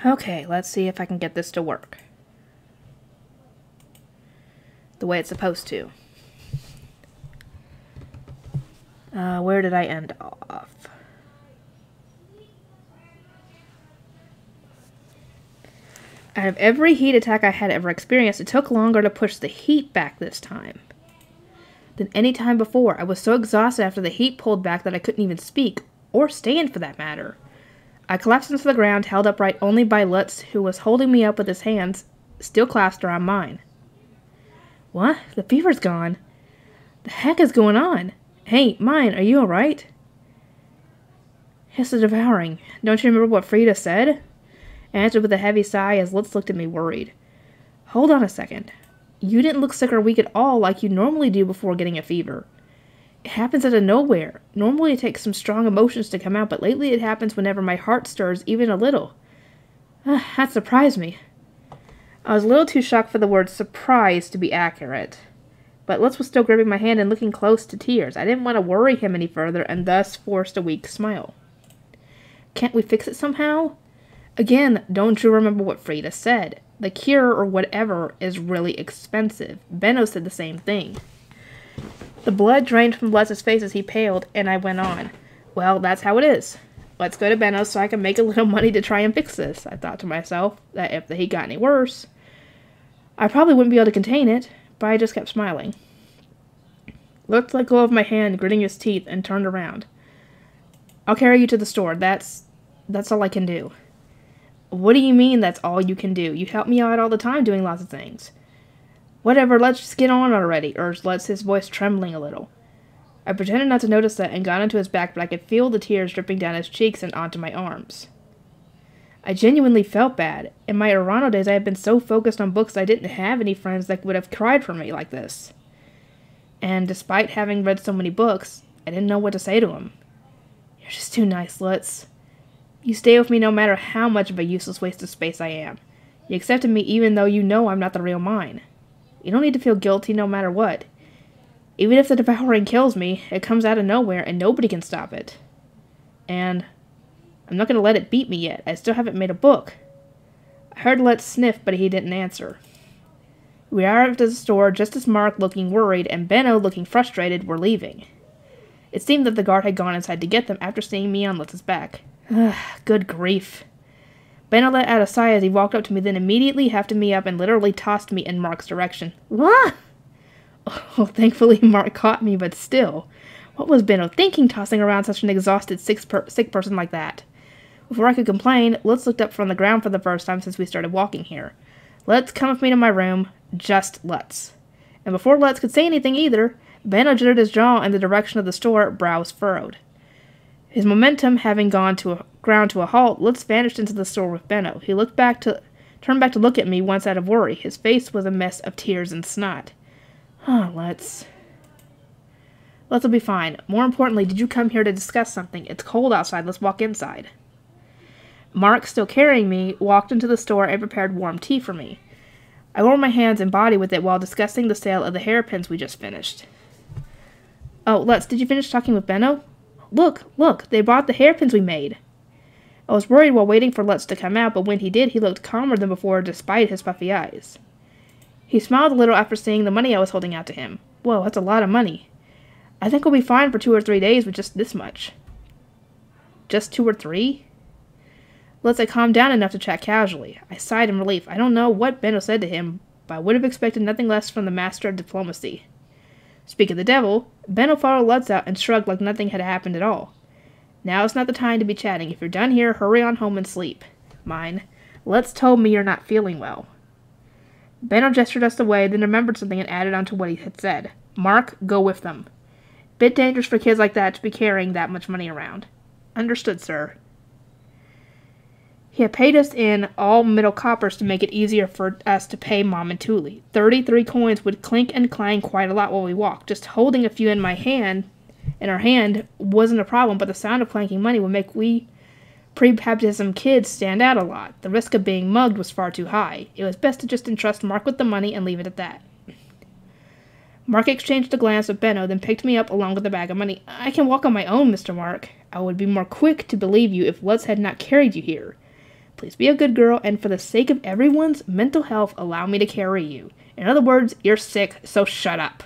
Okay, let's see if I can get this to work. The way it's supposed to. Where did I end off? Out of every heat attack I had ever experienced, it took longer to push the heat back this time than any time before. I was so exhausted after the heat pulled back that I couldn't even speak, or stand for that matter. I collapsed into the ground, held upright only by Lutz, who was holding me up with his hands still clasped around mine. What? The fever's gone. The heck is going on? Hey, mine, are you alright? It's the devouring. Don't you remember what Frida said? I answered with a heavy sigh as Lutz looked at me worried. Hold on a second. You didn't look sick or weak at all like you normally do before getting a fever. It happens out of nowhere. Normally it takes some strong emotions to come out, but lately it happens whenever my heart stirs even a little. That surprised me. I was a little too shocked for the word surprise to be accurate. But Lutz was still gripping my hand and looking close to tears. I didn't want to worry him any further and thus forced a weak smile. Can't we fix it somehow? Again, don't you remember what Frida said? The cure or whatever is really expensive. Benno said the same thing. The blood drained from Lutz's face as he paled, and I went on. Well, that's how it is. Let's go to Benno's so I can make a little money to try and fix this. I thought to myself that if the heat got any worse, I probably wouldn't be able to contain it, but I just kept smiling. Lutz let go of my hand, gritting his teeth, and turned around. I'll carry you to the store. That's all I can do. What do you mean that's all you can do? You help me out all the time doing lots of things. Whatever, let's just get on already, urged Lutz, his voice trembling a little. I pretended not to notice that and got onto his back, but I could feel the tears dripping down his cheeks and onto my arms. I genuinely felt bad. In my Urano days, I had been so focused on books I didn't have any friends that would have cried for me like this. And despite having read so many books, I didn't know what to say to him. You're just too nice, Lutz. You stay with me no matter how much of a useless waste of space I am. You accepted me even though you know I'm not the real mine. You don't need to feel guilty no matter what. Even if the devouring kills me, it comes out of nowhere and nobody can stop it. And I'm not going to let it beat me yet. I still haven't made a book. I heard Lutz sniff, but he didn't answer. We arrived at the store just as Mark, looking worried, and Benno, looking frustrated, were leaving. It seemed that the guard had gone inside to get them after seeing me on Lutz's back. Good grief. Benno let out a sigh as he walked up to me, then immediately hefted me up and literally tossed me in Mark's direction. What? Oh, thankfully Mark caught me, but still. What was Benno thinking tossing around such an exhausted sick person like that? Before I could complain, Lutz looked up from the ground for the first time since we started walking here. Lutz, come with me to my room. Just Lutz. And before Lutz could say anything either, Benno jittered his jaw in the direction of the store, brows furrowed. His momentum having gone to ground to a halt, Lutz vanished into the store with Benno. He turned back to look at me once out of worry. His face was a mess of tears and snot. Lutz. Lutz will be fine. More importantly, did you come here to discuss something? It's cold outside. Let's walk inside. Mark, still carrying me, walked into the store and prepared warm tea for me. I warmed my hands and body with it while discussing the sale of the hairpins we just finished. Oh, Lutz, did you finish talking with Benno? Look, they bought the hairpins we made. I was worried while waiting for Lutz to come out, but when he did, he looked calmer than before despite his puffy eyes. He smiled a little after seeing the money I was holding out to him. Whoa, that's a lot of money. I think we'll be fine for 2 or 3 days with just this much. Just 2 or 3? Lutz had calmed down enough to chat casually. I sighed in relief. I don't know what Benno said to him, but I would have expected nothing less from the master of diplomacy. Speak of the devil, Benno followed Lutz out and shrugged like nothing had happened at all. Now is not the time to be chatting. If you're done here, hurry on home and sleep. Mine. Lutz told me you're not feeling well. Benno gestured us away, then remembered something and added on to what he had said. Mark, go with them. Bit dangerous for kids like that to be carrying that much money around. Understood, sir. He had paid us in all middle coppers to make it easier for us to pay Mom and Thule. 33 coins would clink and clang quite a lot while we walked. Just holding a few in our hand wasn't a problem, but the sound of clanking money would make we pre-baptism kids stand out a lot. The risk of being mugged was far too high. It was best to just entrust Mark with the money and leave it at that. Mark exchanged a glance with Benno, then picked me up along with the bag of money. I can walk on my own, Mr. Mark. I would be more quick to believe you if Lutz had not carried you here. Please be a good girl, and for the sake of everyone's mental health, allow me to carry you. In other words, you're sick, so shut up.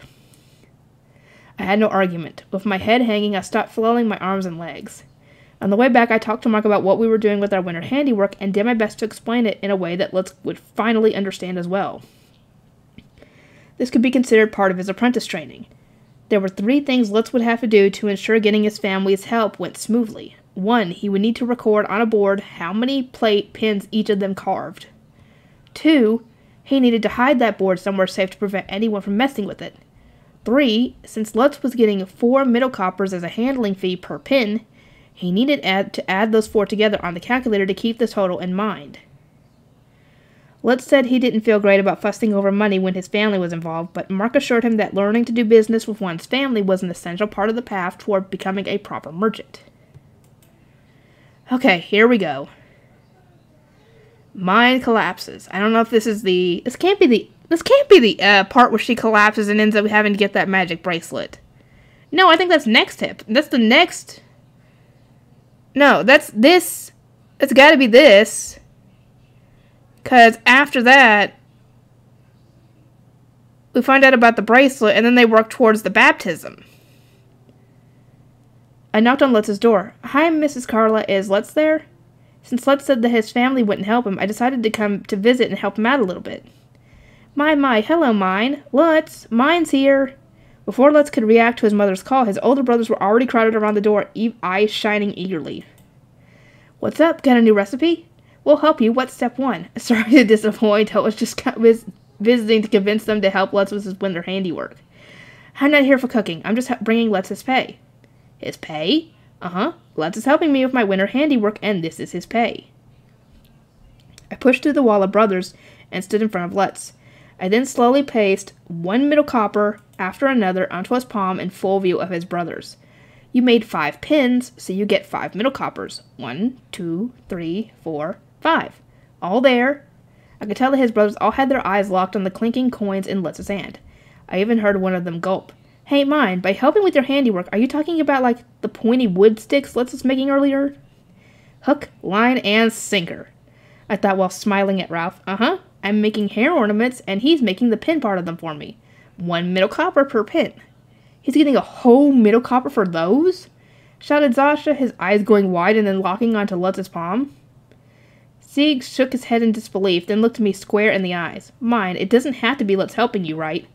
I had no argument. With my head hanging, I stopped flailing my arms and legs. On the way back, I talked to Mark about what we were doing with our winter handiwork and did my best to explain it in a way that Lutz would finally understand as well. This could be considered part of his apprentice training. There were 3 things Lutz would have to do to ensure getting his family's help went smoothly. 1, he would need to record on a board how many pins each of them carved. 2, he needed to hide that board somewhere safe to prevent anyone from messing with it. 3, since Lutz was getting 4 middle coppers as a handling fee per pin, he needed to add those 4 together on the calculator to keep the total in mind. Lutz said he didn't feel great about fussing over money when his family was involved, but Mark assured him that learning to do business with one's family was an essential part of the path toward becoming a proper merchant. Okay, here we go. Mine collapses. I don't know if this is the... This can't be the part where she collapses and ends up having to get that magic bracelet. No, I think that's next tip. That's the next... No, that's this. It's gotta be this. Because after that, we find out about the bracelet, and then they work towards the baptism. I knocked on Lutz's door. Hi, Mrs. Carla, is Lutz there? Since Lutz said that his family wouldn't help him, I decided to come to visit and help him out a little bit. My, hello, Mine. Lutz, Mine's here. Before Lutz could react to his mother's call, his older brothers were already crowded around the door, eyes shining eagerly. What's up? Got a new recipe? We'll help you. What's step 1? Sorry to disappoint. I was just visiting to convince them to help Lutz with his winter handiwork. I'm not here for cooking. I'm just bringing Lutz his pay. His pay? Uh-huh. Lutz is helping me with my winter handiwork, and this is his pay. I pushed through the wall of brothers and stood in front of Lutz. I then slowly placed 1 middle copper after another onto his palm in full view of his brothers. You made 5 pins, so you get 5 middle coppers. 1, 2, 3, 4, 5. All there. I could tell that his brothers all had their eyes locked on the clinking coins in Lutz's hand. I even heard one of them gulp. Hey, Mine, by helping with your handiwork, are you talking about, like, the pointy wood sticks Lutz was making earlier? Hook, line, and sinker, I thought while smiling at Ralph. Uh-huh. I'm making hair ornaments, and he's making the pin part of them for me. 1 middle copper per pin. He's getting a whole middle copper for those? Shouted Zasha, his eyes going wide and then locking onto Lutz's palm. Sieg shook his head in disbelief, then looked me square in the eyes. Mine, it doesn't have to be Lutz helping you, right?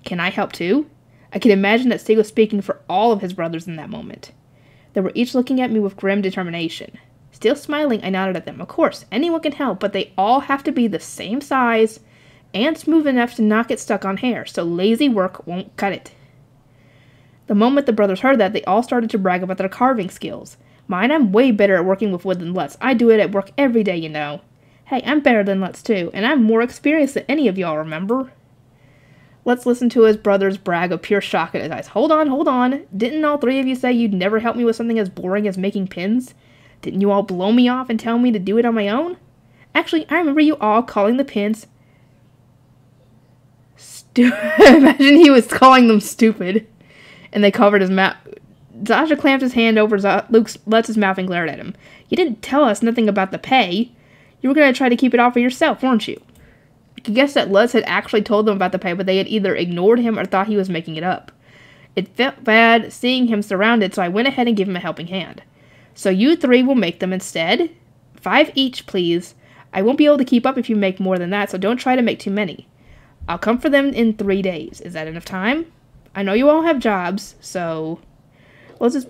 Can I help too? I could imagine that Sieg was speaking for all of his brothers in that moment. They were each looking at me with grim determination. Still smiling, I nodded at them. Of course, anyone can help, but they all have to be the same size and smooth enough to not get stuck on hair, so lazy work won't cut it. The moment the brothers heard that, they all started to brag about their carving skills. Mine, I'm way better at working with wood than Lutz. I do it at work every day, you know. Hey, I'm better than Lutz too, and I'm more experienced than any of y'all, remember? Let's listen to his brother's brag of pure shock in his eyes. Hold on. Didn't all 3 of you say you'd never help me with something as boring as making pins? Didn't you all blow me off and tell me to do it on my own? Actually, I remember you all calling the pins... Imagine he was calling them stupid. And they covered his mouth. Zasha clamped his hand over Lutz's mouth and glared at him. You didn't tell us nothing about the pay. You were going to try to keep it all for yourself, weren't you? I could guess that Lutz had actually told them about the pay, but they had either ignored him or thought he was making it up. It felt bad seeing him surrounded, so I went ahead and gave him a helping hand. So you 3 will make them instead? 5 each, please. I won't be able to keep up if you make more than that, so don't try to make too many. I'll come for them in 3 days. Is that enough time? I know you all have jobs, so... Let's just...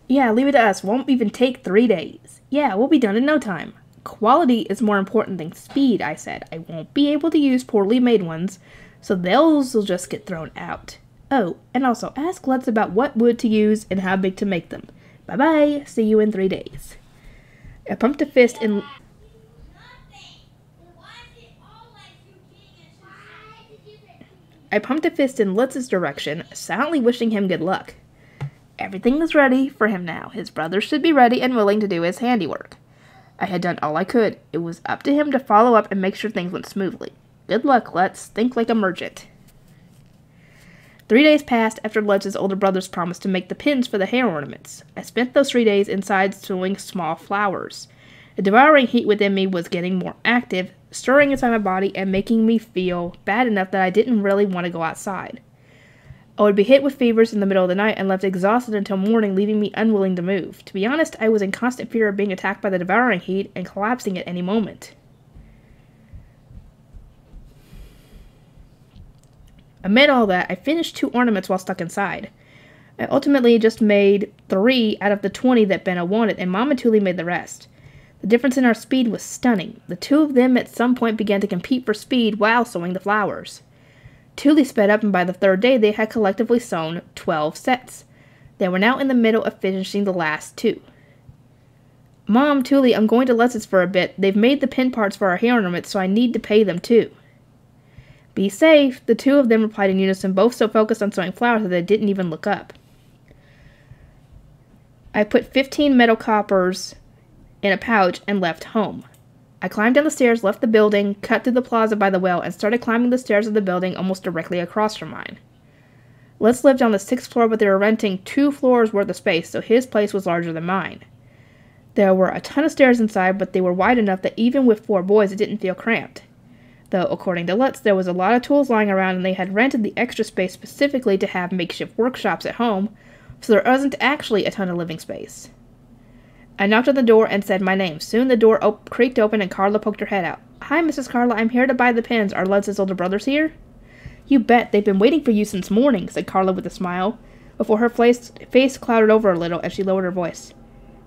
Yeah, leave it to us. Won't even take 3 days. Yeah, we'll be done in no time. Quality is more important than speed, I said. I won't be able to use poorly made ones, so those will just get thrown out. Oh, and also ask Lutz about what wood to use and how big to make them. Bye-bye. See you in 3 days. I pumped a fist in... Lutz's direction, silently wishing him good luck. Everything was ready for him now. His brothers should be ready and willing to do his handiwork. I had done all I could. It was up to him to follow up and make sure things went smoothly. Good luck, Lutz. Think like a merchant. 3 days passed after Lutz's older brothers promised to make the pins for the hair ornaments. I spent those 3 days inside sewing small flowers. The devouring heat within me was getting more active, stirring inside my body and making me feel bad enough that I didn't really want to go outside. I would be hit with fevers in the middle of the night and left exhausted until morning, leaving me unwilling to move. To be honest, I was in constant fear of being attacked by the devouring heat and collapsing at any moment. Amid all that, I finished 2 ornaments while stuck inside. I ultimately just made 3 out of the 20 that Benna wanted, and Mom and Thule made the rest. The difference in our speed was stunning. The 2 of them at some point began to compete for speed while sewing the flowers. Thule sped up, and by the 3rd day they had collectively sewn 12 sets. They were now in the middle of finishing the last 2. Mom, Thule, I'm going to Lutz's for a bit. They've made the pin parts for our hair ornaments, so I need to pay them too. Be safe, the 2 of them replied in unison, both so focused on sewing flowers that they didn't even look up. I put 15 metal coppers in a pouch and left home. I climbed down the stairs, left the building, cut through the plaza by the well, and started climbing the stairs of the building almost directly across from mine. Lutz lived on the 6th floor, but they were renting 2 floors worth of space, so his place was larger than mine. There were a ton of stairs inside, but they were wide enough that even with 4 boys it didn't feel cramped. Though, according to Lutz, there was a lot of tools lying around and they had rented the extra space specifically to have makeshift workshops at home, so there wasn't actually a ton of living space. I knocked on the door and said my name. Soon the door creaked open and Carla poked her head out. "Hi, Mrs. Carla, I'm here to buy the pins. Are Lutz's older brothers here?" "You bet. They've been waiting for you since morning," said Carla with a smile, before her face clouded over a little as she lowered her voice.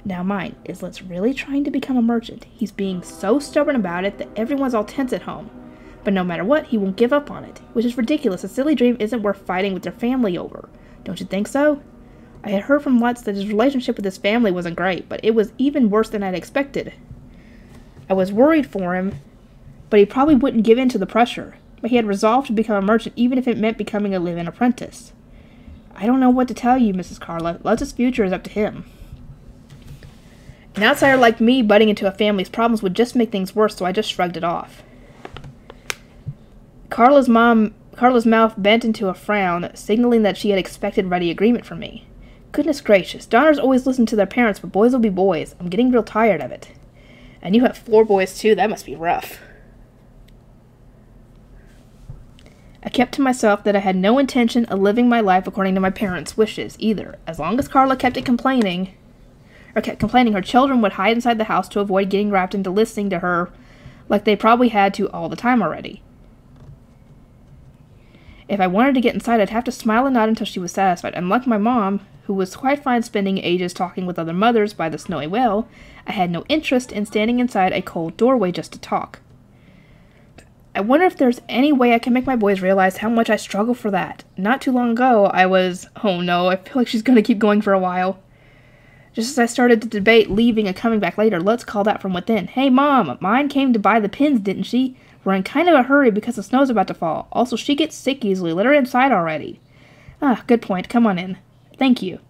"Now mind, is Lutz really trying to become a merchant? He's being so stubborn about it that everyone's all tense at home. But no matter what, he won't give up on it, which is ridiculous. A silly dream isn't worth fighting with their family over. Don't you think so?" I had heard from Lutz that his relationship with his family wasn't great, but it was even worse than I'd expected. I was worried for him, but he probably wouldn't give in to the pressure. But he had resolved to become a merchant, even if it meant becoming a live-in apprentice. "I don't know what to tell you, Mrs. Carla. Lutz's future is up to him. An outsider like me butting into a family's problems would just make things worse, so I just shrugged it off." Carla's mouth bent into a frown, signaling that she had expected ready agreement from me. "Goodness gracious, daughters always listen to their parents, but boys will be boys. I'm getting real tired of it." "And you have 4 boys too, that must be rough." I kept to myself that I had no intention of living my life according to my parents' wishes, either. As long as Carla kept complaining, her children would hide inside the house to avoid getting wrapped into listening to her like they probably had to all the time already. If I wanted to get inside, I'd have to smile and nod until she was satisfied. Unlike my mom, who was quite fine spending ages talking with other mothers by the snowy well, I had no interest in standing inside a cold doorway just to talk. I wonder if there's any way I can make my boys realize how much I struggle for that. Not too long ago, I was... Oh no, I feel like she's going to keep going for a while. Just as I started to debate leaving and coming back later, Lutz called out from within. "Hey, Mom, mine came to buy the pins, didn't she? We're in kind of a hurry because the snow's about to fall. Also, she gets sick easily. Let her inside already." "Ah, good point. Come on in." "Thank you."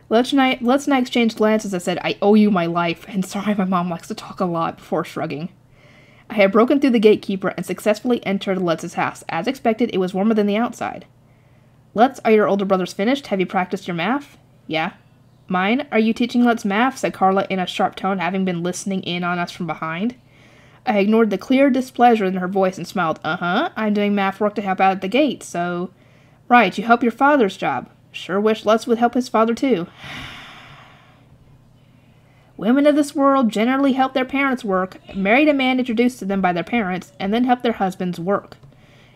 Lutz and I exchanged glances. I said, "I owe you my life," and sorry my mom likes to talk a lot, before shrugging. I had broken through the gatekeeper and successfully entered Lutz's house. As expected, it was warmer than the outside. "Lutz, are your older brothers finished? Have you practiced your math?" "Yeah." "Mine? Are you teaching Lutz math?" said Carla in a sharp tone, having been listening in on us from behind. I ignored the clear displeasure in her voice and smiled. "Uh-huh, I'm doing math work to help out at the gate, so..." "Right, you help your father's job. Sure wish Lutz would help his father, too." Women of this world generally help their parents work, married a man introduced to them by their parents, and then help their husbands work.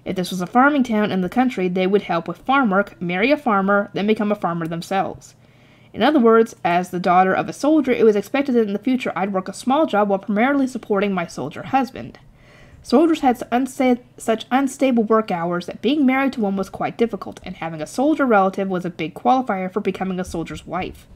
If this was a farming town in the country, they would help with farm work, marry a farmer, then become a farmer themselves. In other words, as the daughter of a soldier, it was expected that in the future I'd work a small job while primarily supporting my soldier husband. Soldiers had such unstable work hours that being married to one was quite difficult, and having a soldier relative was a big qualifier for becoming a soldier's wife.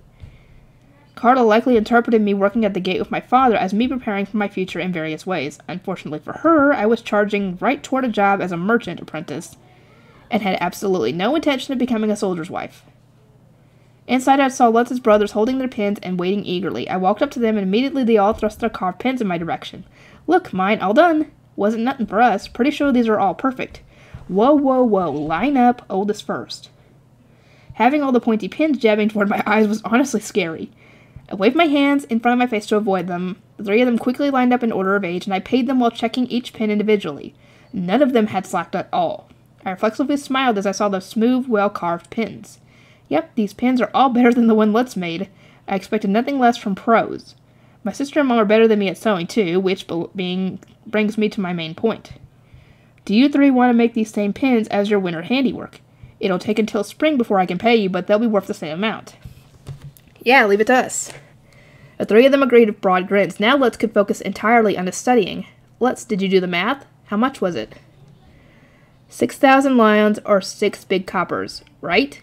Carla likely interpreted me working at the gate with my father as me preparing for my future in various ways. Unfortunately for her, I was charging right toward a job as a merchant apprentice, and had absolutely no intention of becoming a soldier's wife. Inside, I saw Lutz's brothers holding their pins and waiting eagerly. I walked up to them, and immediately they all thrust their carved pins in my direction. "Look, mine, all done." "Wasn't nothing for us. Pretty sure these are all perfect." "Whoa, whoa, whoa. Line up, oldest first." Having all the pointy pins jabbing toward my eyes was honestly scary. I waved my hands in front of my face to avoid them. The 3 of them quickly lined up in order of age, and I paid them while checking each pin individually. None of them had slacked at all. I reflexively smiled as I saw the smooth, well-carved pins. Yep, these pins are all better than the one Lutz made. I expected nothing less from pros. My sister and mom are better than me at sewing too, which brings me to my main point. Do you 3 want to make these same pins as your winter handiwork? It'll take until spring before I can pay you, but they'll be worth the same amount. Yeah, leave it to us. The 3 of them agreed with broad grins. Now Lutz could focus entirely on his studying. Lutz, did you do the math? How much was it? 6,000 lions or 6 big coppers, right?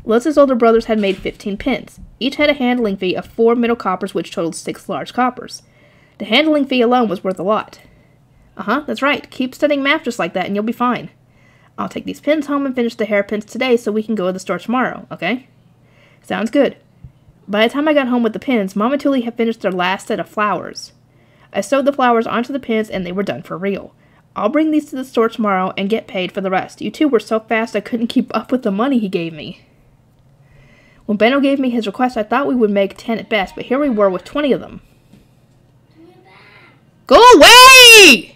Lutz's older brothers had made 15 pins. Each had a handling fee of 4 middle coppers, which totaled 6 large coppers. The handling fee alone was worth a lot. That's right. Keep studying math just like that and you'll be fine. I'll take these pins home and finish the hairpins today so we can go to the store tomorrow, okay? Sounds good. By the time I got home with the pins, Mom and Tuli had finished their last set of flowers. I sewed the flowers onto the pins and they were done for real. I'll bring these to the store tomorrow and get paid for the rest. You 2 were so fast I couldn't keep up with the money he gave me. When Benno gave me his request, I thought we would make 10 at best, but here we were with 20 of them. Go away!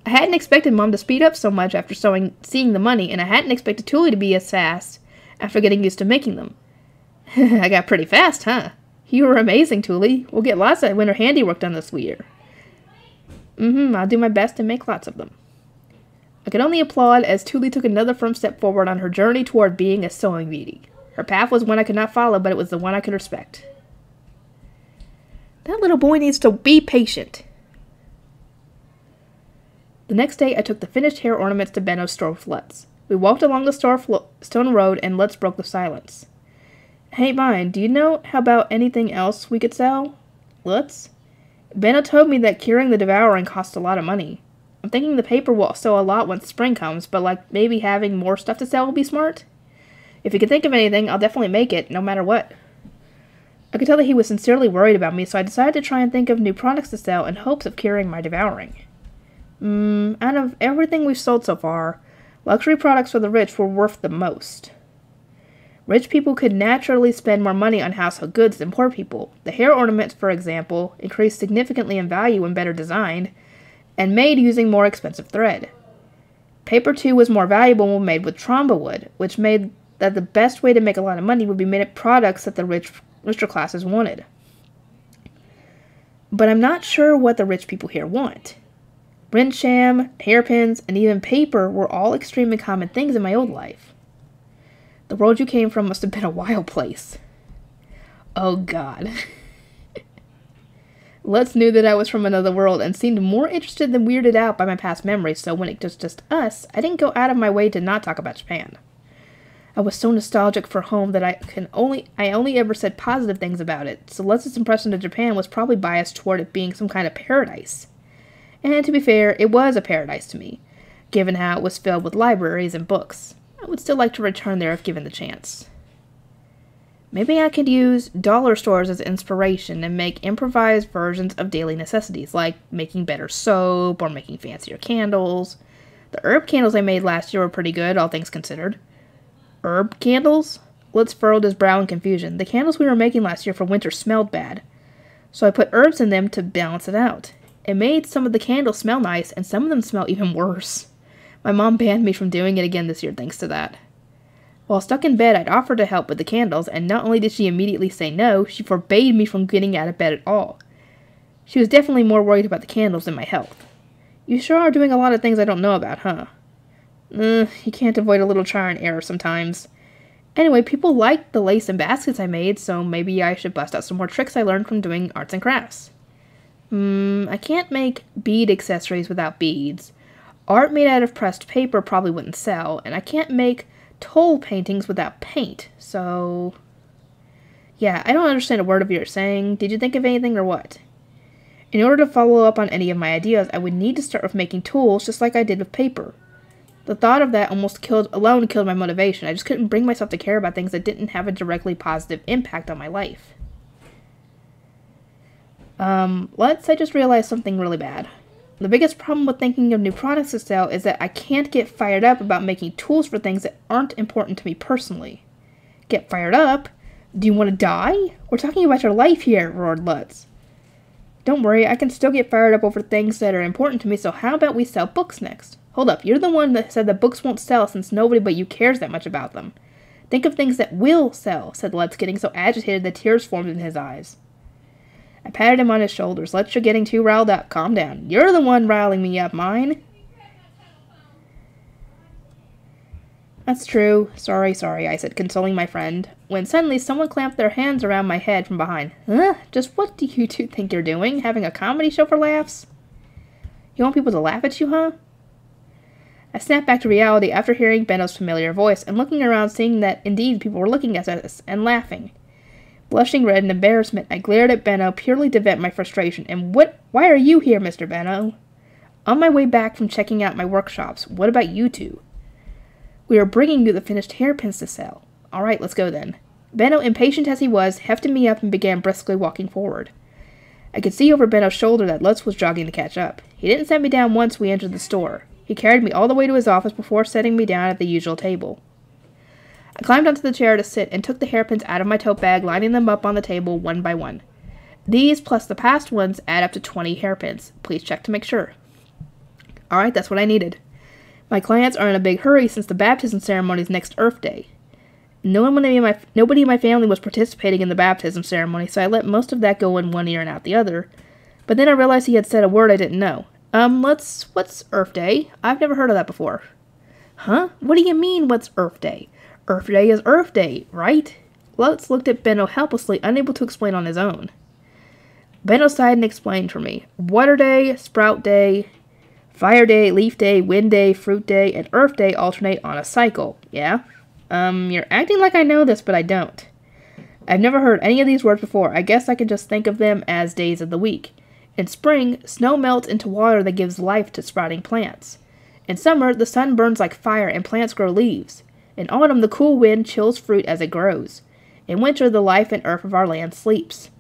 I hadn't expected Mom to speed up so much after seeing the money, and I hadn't expected Tuli to be as fast after getting used to making them. I got pretty fast, huh? You were amazing, Tuli. We'll get lots of winter handiwork done this year. I'll do my best to make lots of them. I could only applaud as Tuli took another firm step forward on her journey toward being a sewing beauty. Her path was one I could not follow, but it was the one I could respect. That little boy needs to be patient. The next day, I took the finished hair ornaments to Benno's store with Lutz. We walked along the stone road, and Lutz broke the silence. Hey, Vine, do you know how about anything else we could sell? Lutz? Benno told me that curing the devouring costs a lot of money. I'm thinking the paper will sell a lot once spring comes, but maybe having more stuff to sell will be smart? If you can think of anything, I'll definitely make it, no matter what. I could tell that he was sincerely worried about me, so I decided to try and think of new products to sell in hopes of curing my devouring. Out of everything we've sold so far, luxury products for the rich were worth the most. Rich people could naturally spend more money on household goods than poor people. The hair ornaments, for example, increased significantly in value when better designed, and made using more expensive thread. Paper, too, was more valuable when made with tromba wood, which made that the best way to make a lot of money would be made of products that the richer classes wanted. But I'm not sure what the rich people here want. Rinsham, hairpins, and even paper were all extremely common things in my old life. The world you came from must have been a wild place. Oh, God. Lutz knew that I was from another world and seemed more interested than weirded out by my past memories, so when it was just us, I didn't go out of my way to not talk about Japan. I was so nostalgic for home that I only ever said positive things about it, so Lutz's impression of Japan was probably biased toward it being some kind of paradise. And to be fair, it was a paradise to me, given how it was filled with libraries and books. I would still like to return there if given the chance. Maybe I could use dollar stores as inspiration and make improvised versions of daily necessities, like making better soap or making fancier candles. The herb candles I made last year were pretty good, all things considered. Herb candles? Lutz furrowed his brow in confusion. The candles we were making last year for winter smelled bad, so I put herbs in them to balance it out. It made some of the candles smell nice, and some of them smell even worse. My mom banned me from doing it again this year thanks to that. While stuck in bed, I'd offered to help with the candles, and not only did she immediately say no, she forbade me from getting out of bed at all. She was definitely more worried about the candles than my health. You sure are doing a lot of things I don't know about, huh? You can't avoid a little trial and error sometimes. Anyway, people liked the lace and baskets I made, so maybe I should bust out some more tricks I learned from doing arts and crafts. I can't make bead accessories without beads. Art made out of pressed paper probably wouldn't sell, and I can't make toll paintings without paint, so... Yeah, I don't understand a word of what you're saying. Did you think of anything or what? In order to follow up on any of my ideas, I would need to start with making tools just like I did with paper. The thought of that alone killed my motivation. I just couldn't bring myself to care about things that didn't have a directly positive impact on my life. Let's say I just realized something really bad. The biggest problem with thinking of new products to sell is that I can't get fired up about making tools for things that aren't important to me personally. Get fired up? Do you want to die? We're talking about your life here, roared Lutz. Don't worry, I can still get fired up over things that are important to me, so how about we sell books next? Hold up, you're the one that said that books won't sell since nobody but you cares that much about them. Think of things that will sell, said Lutz, getting so agitated that tears formed in his eyes. I patted him on his shoulders. Lutz, you're getting too riled up. Calm down. You're the one riling me up, mine. That's true. Sorry, I said, consoling my friend, when suddenly someone clamped their hands around my head from behind. Huh? Just what do you two think you're doing? Having a comedy show for laughs? You want people to laugh at you, huh? I snapped back to reality after hearing Benno's familiar voice and looking around, seeing that indeed people were looking at us and laughing. Blushing red in embarrassment, I glared at Benno purely to vent my frustration. And why are you here, Mr. Benno? On my way back from checking out my workshops. What about you two? We are bringing you the finished hairpins to sell. All right, let's go then. Benno, impatient as he was, hefted me up and began briskly walking forward. I could see over Benno's shoulder that Lutz was jogging to catch up. He didn't set me down once we entered the store. He carried me all the way to his office before setting me down at the usual table. I climbed onto the chair to sit and took the hairpins out of my tote bag, lining them up on the table one by one. These, plus the past ones, add up to 20 hairpins. Please check to make sure. Alright, that's what I needed. My clients are in a big hurry since the baptism ceremony is next Earth Day. Nobody in my family was participating in the baptism ceremony, so I let most of that go in one ear and out the other. But then I realized he had said a word I didn't know. What's Earth Day? I've never heard of that before. Huh? What do you mean, what's Earth Day? Earth Day is Earth Day, right? Lutz looked at Benno helplessly, unable to explain on his own. Benno sighed and explained for me. Water Day, Sprout Day, Fire Day, Leaf Day, Wind Day, Fruit Day, and Earth Day alternate on a cycle, yeah? You're acting like I know this, but I don't. I've never heard any of these words before. I guess I can just think of them as days of the week. In spring, snow melts into water that gives life to sprouting plants. In summer, the sun burns like fire and plants grow leaves. In autumn, the cool wind chills fruit as it grows. In winter, the life and earth of our land sleeps.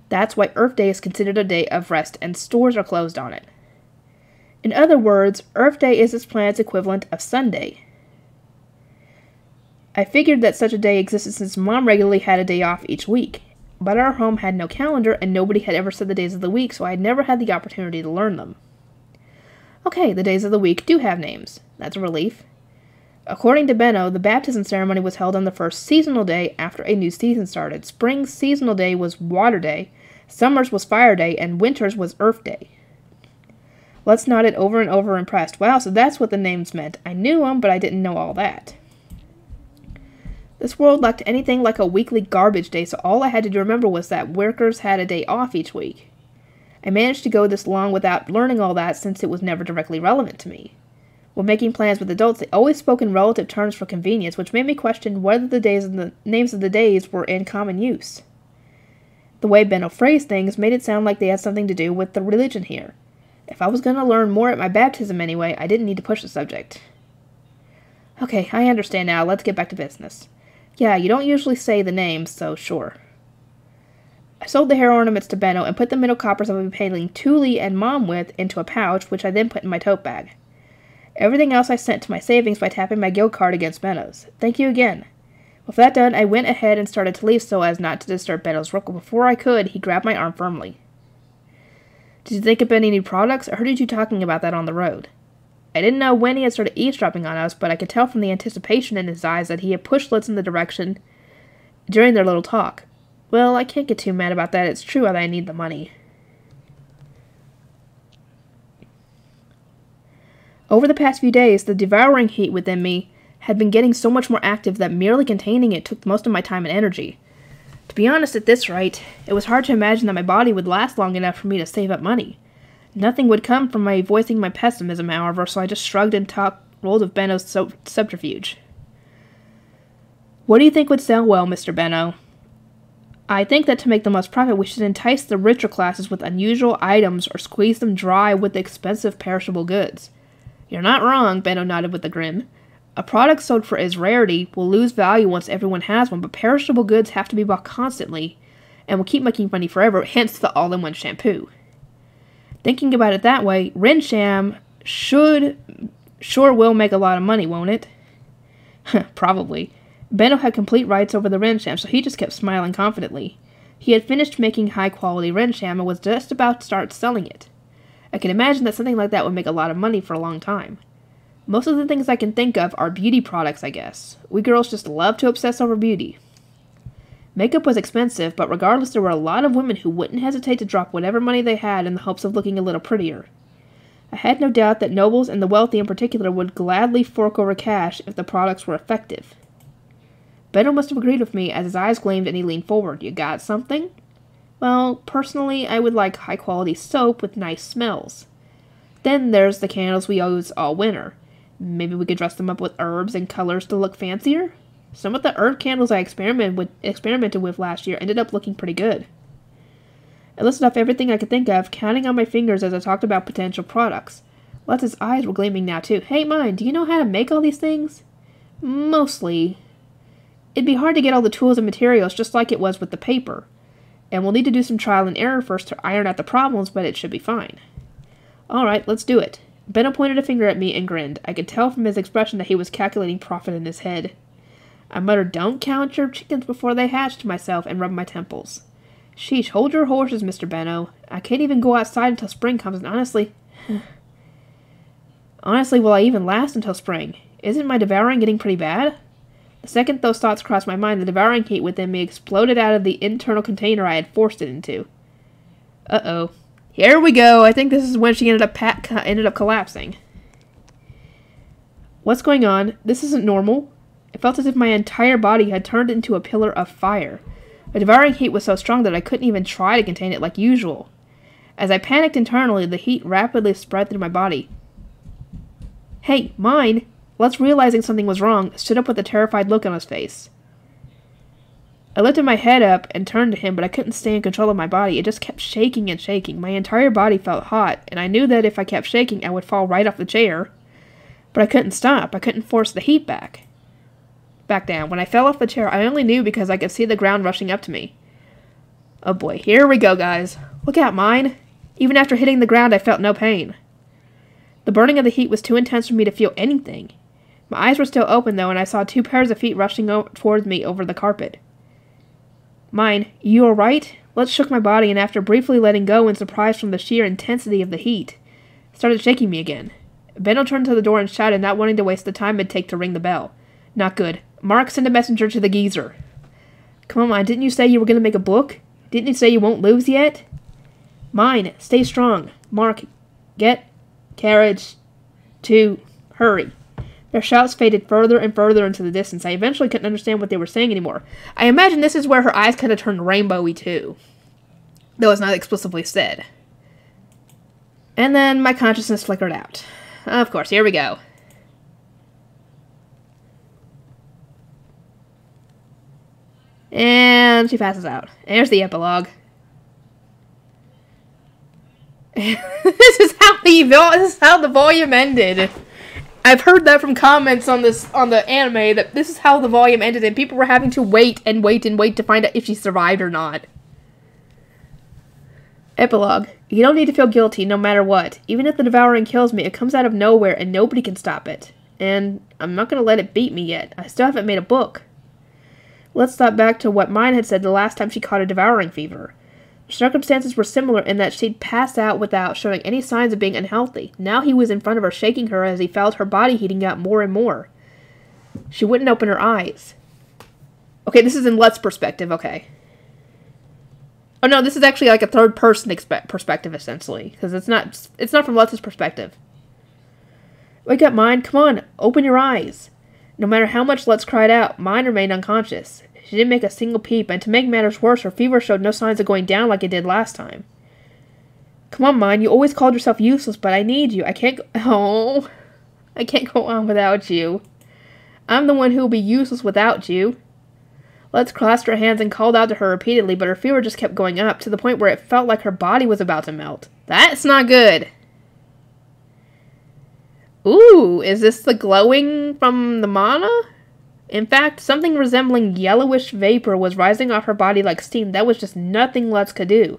That's why Earth Day is considered a day of rest and stores are closed on it. In other words, Earth Day is this planet's equivalent of Sunday. I figured that such a day existed since Mom regularly had a day off each week. But our home had no calendar and nobody had ever said the days of the week, so I had never had the opportunity to learn them. Okay, the days of the week do have names. That's a relief. According to Benno, the baptism ceremony was held on the first seasonal day after a new season started. Spring's seasonal day was Water Day, summer's was Fire Day, and winter's was Earth Day. Lutz nodded over and over, impressed. Wow, so that's what the names meant. I knew them, but I didn't know all that. This world lacked anything like a weekly garbage day, so all I had to remember was that workers had a day off each week. I managed to go this long without learning all that since it was never directly relevant to me. When making plans with adults, they always spoke in relative terms for convenience, which made me question whether the names of the days were in common use. The way Benno phrased things made it sound like they had something to do with the religion here. If I was going to learn more at my baptism anyway, I didn't need to push the subject. Okay, I understand now. Let's get back to business. Yeah, you don't usually say the names, so sure. I sold the hair ornaments to Benno and put the middle coppers I've been paying Thule and Mom with into a pouch, which I then put in my tote bag. Everything else I sent to my savings by tapping my guild card against Benno's. Thank you again. With that done, I went ahead and started to leave so as not to disturb Benno's work, but before I could, he grabbed my arm firmly. Did you think of any new products? I heard you talking about that on the road. I didn't know when he had started eavesdropping on us, but I could tell from the anticipation in his eyes that he had pushed Lutz in the direction during their little talk. Well, I can't get too mad about that. It's true that I need the money. Over the past few days, the devouring heat within me had been getting so much more active that merely containing it took most of my time and energy. To be honest, at this rate, it was hard to imagine that my body would last long enough for me to save up money. Nothing would come from my voicing my pessimism, however, so I just shrugged and rolled with Benno's subterfuge. What do you think would sell well, Mr. Benno? I think that to make the most profit, we should entice the richer classes with unusual items or squeeze them dry with expensive perishable goods. You're not wrong, Benno nodded with a grin. A product sold for its rarity will lose value once everyone has one, but perishable goods have to be bought constantly and will keep making money forever, hence the all-in-one shampoo. Thinking about it that way, Rensham sure will make a lot of money, won't it? Probably. Benno had complete rights over the Rensham, so he just kept smiling confidently. He had finished making high-quality Rensham and was just about to start selling it. I can imagine that something like that would make a lot of money for a long time. Most of the things I can think of are beauty products, I guess. We girls just love to obsess over beauty. Makeup was expensive, but regardless, there were a lot of women who wouldn't hesitate to drop whatever money they had in the hopes of looking a little prettier. I had no doubt that nobles and the wealthy in particular would gladly fork over cash if the products were effective. Benno must have agreed with me as his eyes gleamed and he leaned forward. You got something? Well, personally, I would like high-quality soap with nice smells. Then there's the candles we use all winter. Maybe we could dress them up with herbs and colors to look fancier? Some of the herb candles I experimented with last year ended up looking pretty good. I listed off everything I could think of, counting on my fingers as I talked about potential products. Letz's eyes were gleaming now, too. Hey, mine, do you know how to make all these things? Mostly. It'd be hard to get all the tools and materials just like it was with the paper. And we'll need to do some trial and error first to iron out the problems, but it should be fine. Alright, let's do it. Benno pointed a finger at me and grinned. I could tell from his expression that he was calculating profit in his head. I muttered, "Don't count your chickens before they hatch," to myself and rubbed my temples. Sheesh, hold your horses, Mr. Benno. I can't even go outside until spring comes, and honestly... honestly, will I even last until spring? Isn't my devouring getting pretty bad? The second those thoughts crossed my mind, the devouring heat within me exploded out of the internal container I had forced it into. Uh-oh. Here we go. I think this is when she ended up collapsing. What's going on? This isn't normal. It felt as if my entire body had turned into a pillar of fire. The devouring heat was so strong that I couldn't even try to contain it like usual. As I panicked internally, the heat rapidly spread through my body. Hey, mine! Let's, realizing something was wrong, stood up with a terrified look on his face. I lifted my head up and turned to him, but I couldn't stay in control of my body. It just kept shaking and shaking. My entire body felt hot, and I knew that if I kept shaking, I would fall right off the chair. But I couldn't stop. I couldn't force the heat back down. When I fell off the chair, I only knew because I could see the ground rushing up to me. Oh boy, here we go, guys. Look out, mine. Even after hitting the ground, I felt no pain. The burning of the heat was too intense for me to feel anything. My eyes were still open, though, and I saw 2 pairs of feet rushing towards me over the carpet. Mine, you alright? Let's shook my body, and after briefly letting go in surprise from the sheer intensity of the heat, started shaking me again. Benno turned to the door and shouted, not wanting to waste the time it'd take to ring the bell. Not good. Mark, send a messenger to the geezer. Come on, mine, didn't you say you were going to make a book? Didn't you say you won't lose yet? Mine, stay strong. Mark, get carriage to hurry. Their shouts faded further and further into the distance. I eventually couldn't understand what they were saying anymore. I imagine this is where her eyes kind of turned rainbowy too, though it's not explicitly said. And then my consciousness flickered out. Of course, here we go. And she passes out. There's the epilogue. This is how the volume ended. I've heard that from comments on the anime that this is how the volume ended, and people were having to wait and wait and wait to find out if she survived or not. Epilogue. You don't need to feel guilty no matter what. Even if the devouring kills me, it comes out of nowhere and nobody can stop it. And I'm not going to let it beat me yet. I still haven't made a book. Let's thought back to what mine had said the last time she caught a devouring fever. The circumstances were similar in that she'd passed out without showing any signs of being unhealthy. Now he was in front of her, shaking her as he felt her body heating up more and more. She wouldn't open her eyes. Okay, this is in Letz's perspective, okay. Oh no, this is actually like a third-person perspective, essentially. Because it's not from Letz's perspective. Wake up, mine. Come on, open your eyes. No matter how much Letz cried out, mine remained unconscious. She didn't make a single peep, and to make matters worse, her fever showed no signs of going down like it did last time. Come on, mine. You always called yourself useless, but I need you. I can't go on without you. I'm the one who will be useless without you. Let's clasped her hands and called out to her repeatedly, but her fever just kept going up, to the point where it felt like her body was about to melt. That's not good. Ooh, is this the glowing from the mana? In fact, something resembling yellowish vapor was rising off her body like steam. That was just nothing Let's could do.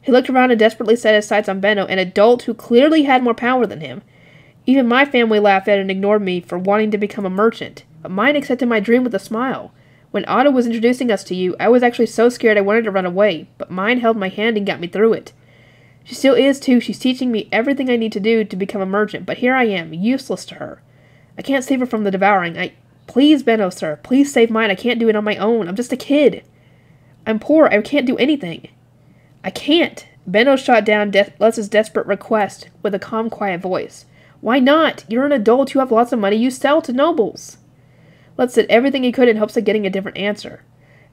He looked around and desperately set his sights on Benno, an adult who clearly had more power than him. Even my family laughed at and ignored me for wanting to become a merchant, but mine accepted my dream with a smile. When Otto was introducing us to you, I was actually so scared I wanted to run away, but mine held my hand and got me through it. She still is, too. She's teaching me everything I need to do to become a merchant, but here I am, useless to her. I can't save her from the devouring. Please, Benno, sir, please save mine. I can't do it on my own. I'm just a kid. I'm poor. I can't do anything. I can't. Benno shot down Lutz's desperate request with a calm, quiet voice. Why not? You're an adult. You have lots of money. You sell to nobles. Lutz did everything he could in hopes of getting a different answer.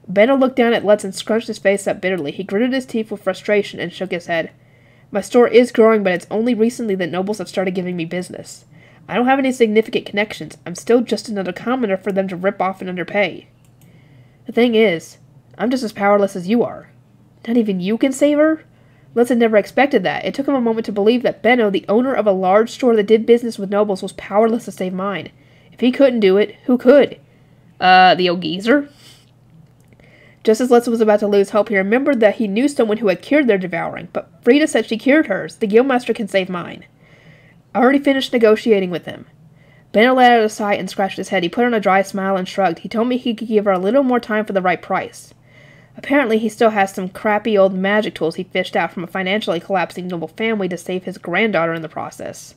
Benno looked down at Lutz and scrunched his face up bitterly. He gritted his teeth with frustration and shook his head. My store is growing, but it's only recently that nobles have started giving me business. I don't have any significant connections. I'm still just another commoner for them to rip off and underpay. The thing is, I'm just as powerless as you are. Not even you can save her? Lutz had never expected that. It took him a moment to believe that Benno, the owner of a large store that did business with nobles, was powerless to save mine. If he couldn't do it, who could? The old geezer? Just as Lutz was about to lose hope, he remembered that he knew someone who had cured their devouring, but Frida said she cured hers. The guildmaster can save mine. I already finished negotiating with him. Benno let out a sigh and scratched his head. He put on a dry smile and shrugged. He told me he could give her a little more time for the right price. Apparently, he still has some crappy old magic tools he fished out from a financially collapsing noble family to save his granddaughter in the process.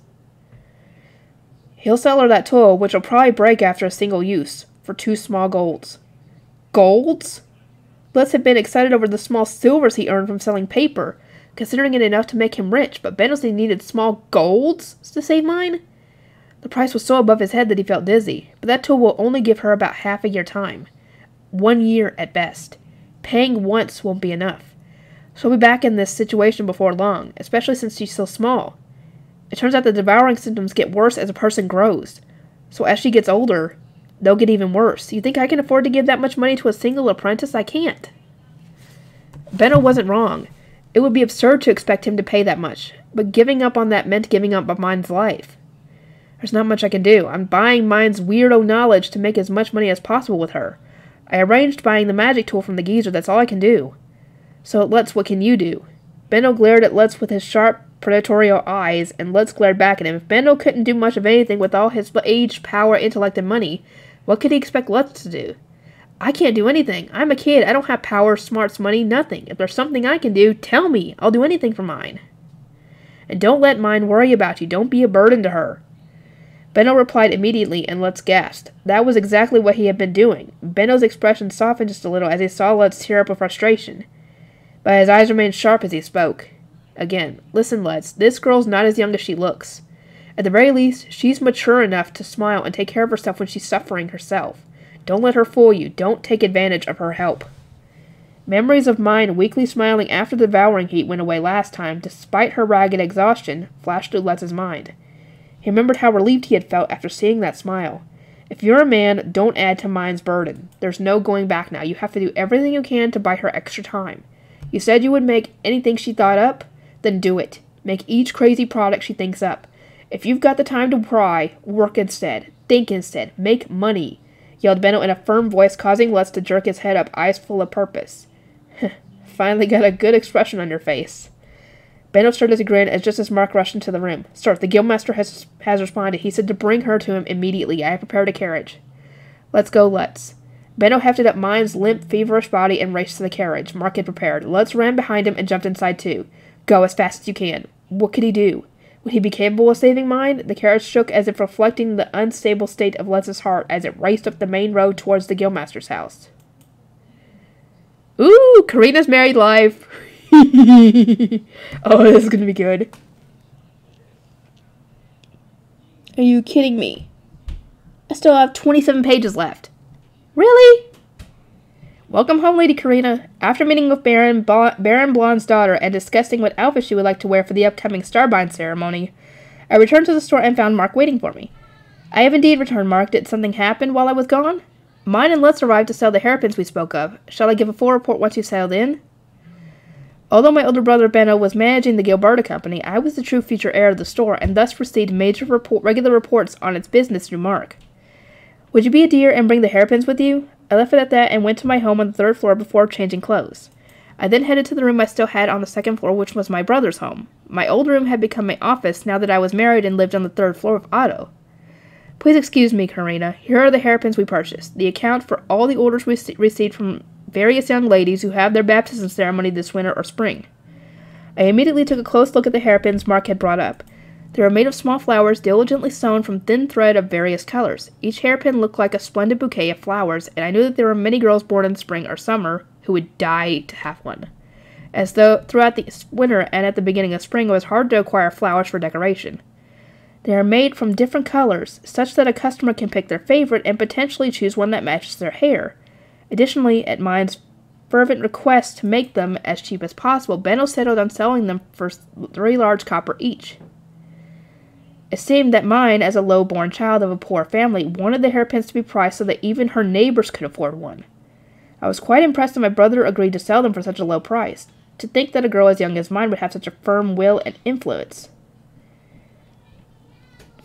He'll sell her that tool, which will probably break after a single use, for 2 small golds. Golds? Lutz had been excited over the small silvers he earned from selling paper, considering it enough to make him rich, but Benno needed small golds to save mine? The price was so above his head that he felt dizzy, but that tool will only give her about half a year time. 1 year at best. Paying once won't be enough. She'll be back in this situation before long, especially since she's so small. It turns out the devouring symptoms get worse as a person grows, so as she gets older, they'll get even worse. You think I can afford to give that much money to a single apprentice? I can't. Benno wasn't wrong. It would be absurd to expect him to pay that much, but giving up on that meant giving up on mine's life. There's not much I can do. I'm buying mine's weirdo knowledge to make as much money as possible with her. I arranged buying the magic tool from the geezer. That's all I can do. So, Lutz, what can you do? Benno glared at Lutz with his sharp, predatory eyes, and Lutz glared back at him. If Benno couldn't do much of anything with all his age, power, intellect, and money, what could he expect Lutz to do? I can't do anything. I'm a kid. I don't have power, smarts, money, nothing. If there's something I can do, tell me. I'll do anything for mine. And don't let mine worry about you. Don't be a burden to her. Benno replied immediately, and Lutz gasped. That was exactly what he had been doing. Benno's expression softened just a little as he saw Lutz tear up with frustration, but his eyes remained sharp as he spoke. Again, listen, Lutz, this girl's not as young as she looks. At the very least, she's mature enough to smile and take care of herself when she's suffering herself. Don't let her fool you. Don't take advantage of her help. Memories of mine weakly smiling after the devouring heat went away last time, despite her ragged exhaustion, flashed through Lutz's mind. He remembered how relieved he had felt after seeing that smile. If you're a man, don't add to mine's burden. There's no going back now. You have to do everything you can to buy her extra time. You said you would make anything she thought up? Then do it. Make each crazy product she thinks up. If you've got the time to pry, work instead. Think instead. Make money, yelled Benno in a firm voice, causing Lutz to jerk his head up, eyes full of purpose. Finally got a good expression on your face. Benno started to grin as just as Mark rushed into the room. Sir, the guildmaster has responded. He said to bring her to him immediately. I have prepared a carriage. Let's go, Lutz. Benno hefted up mine's limp, feverish body and raced to the carriage. Mark had prepared. Lutz ran behind him and jumped inside too. Go as fast as you can. What could he do? Would he be capable of saving mine? The carriage shook as if reflecting the unstable state of Lutz's heart as it raced up the main road towards the guildmaster's house. Ooh, Karina's married life. Oh, this is gonna be good. Are you kidding me? I still have 27 pages left. Really? Welcome home, Lady Karina. After meeting with Baron Blonde's daughter and discussing what outfit she would like to wear for the upcoming Starbind ceremony, I returned to the store and found Mark waiting for me. I have indeed returned, Mark. Did something happen while I was gone? Mine and Lutz arrived to sell the hairpins we spoke of. Shall I give a full report once you settled in? Although my older brother Benno was managing the Gilberta company, I was the true future heir of the store, and thus received regular reports on its business through Mark. Would you be a dear and bring the hairpins with you? I left it at that and went to my home on the 3rd floor before changing clothes. I then headed to the room I still had on the second floor, which was my brother's home. My old room had become my office now that I was married and lived on the third floor of Otto. Please excuse me, Karina. Here are the hairpins we purchased. The account for all the orders we received from various young ladies who have their baptism ceremony this winter or spring. I immediately took a close look at the hairpins Mark had brought up. They were made of small flowers diligently sewn from thin thread of various colors. Each hairpin looked like a splendid bouquet of flowers, and I knew that there were many girls born in spring or summer who would die to have one. As though throughout the winter and at the beginning of spring it was hard to acquire flowers for decoration. They are made from different colors, such that a customer can pick their favorite and potentially choose one that matches their hair. Additionally, at mine's fervent request to make them as cheap as possible, Benno settled on selling them for 3 large copper each. It seemed that mine, as a low-born child of a poor family, wanted the hairpins to be priced so that even her neighbors could afford one. I was quite impressed that my brother agreed to sell them for such a low price. To think that a girl as young as mine would have such a firm will and influence.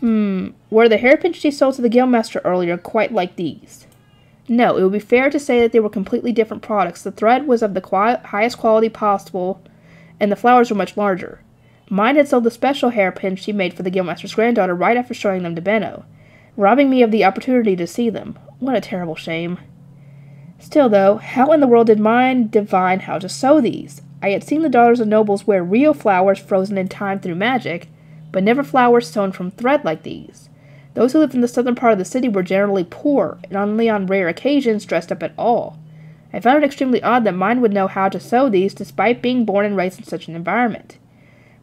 Were the hairpins she sold to the Guildmaster earlier quite like these? No, it would be fair to say that they were completely different products. The thread was of the highest quality possible, and the flowers were much larger. Mine had sold the special hairpins she made for the Guildmaster's granddaughter right after showing them to Benno, robbing me of the opportunity to see them. What a terrible shame. Still, though, how in the world did mine divine how to sew these? I had seen the daughters of nobles wear real flowers frozen in time through magic, but never flowers sewn from thread like these. Those who lived in the southern part of the city were generally poor, and only on rare occasions dressed up at all. I found it extremely odd that mine would know how to sew these, despite being born and raised in such an environment.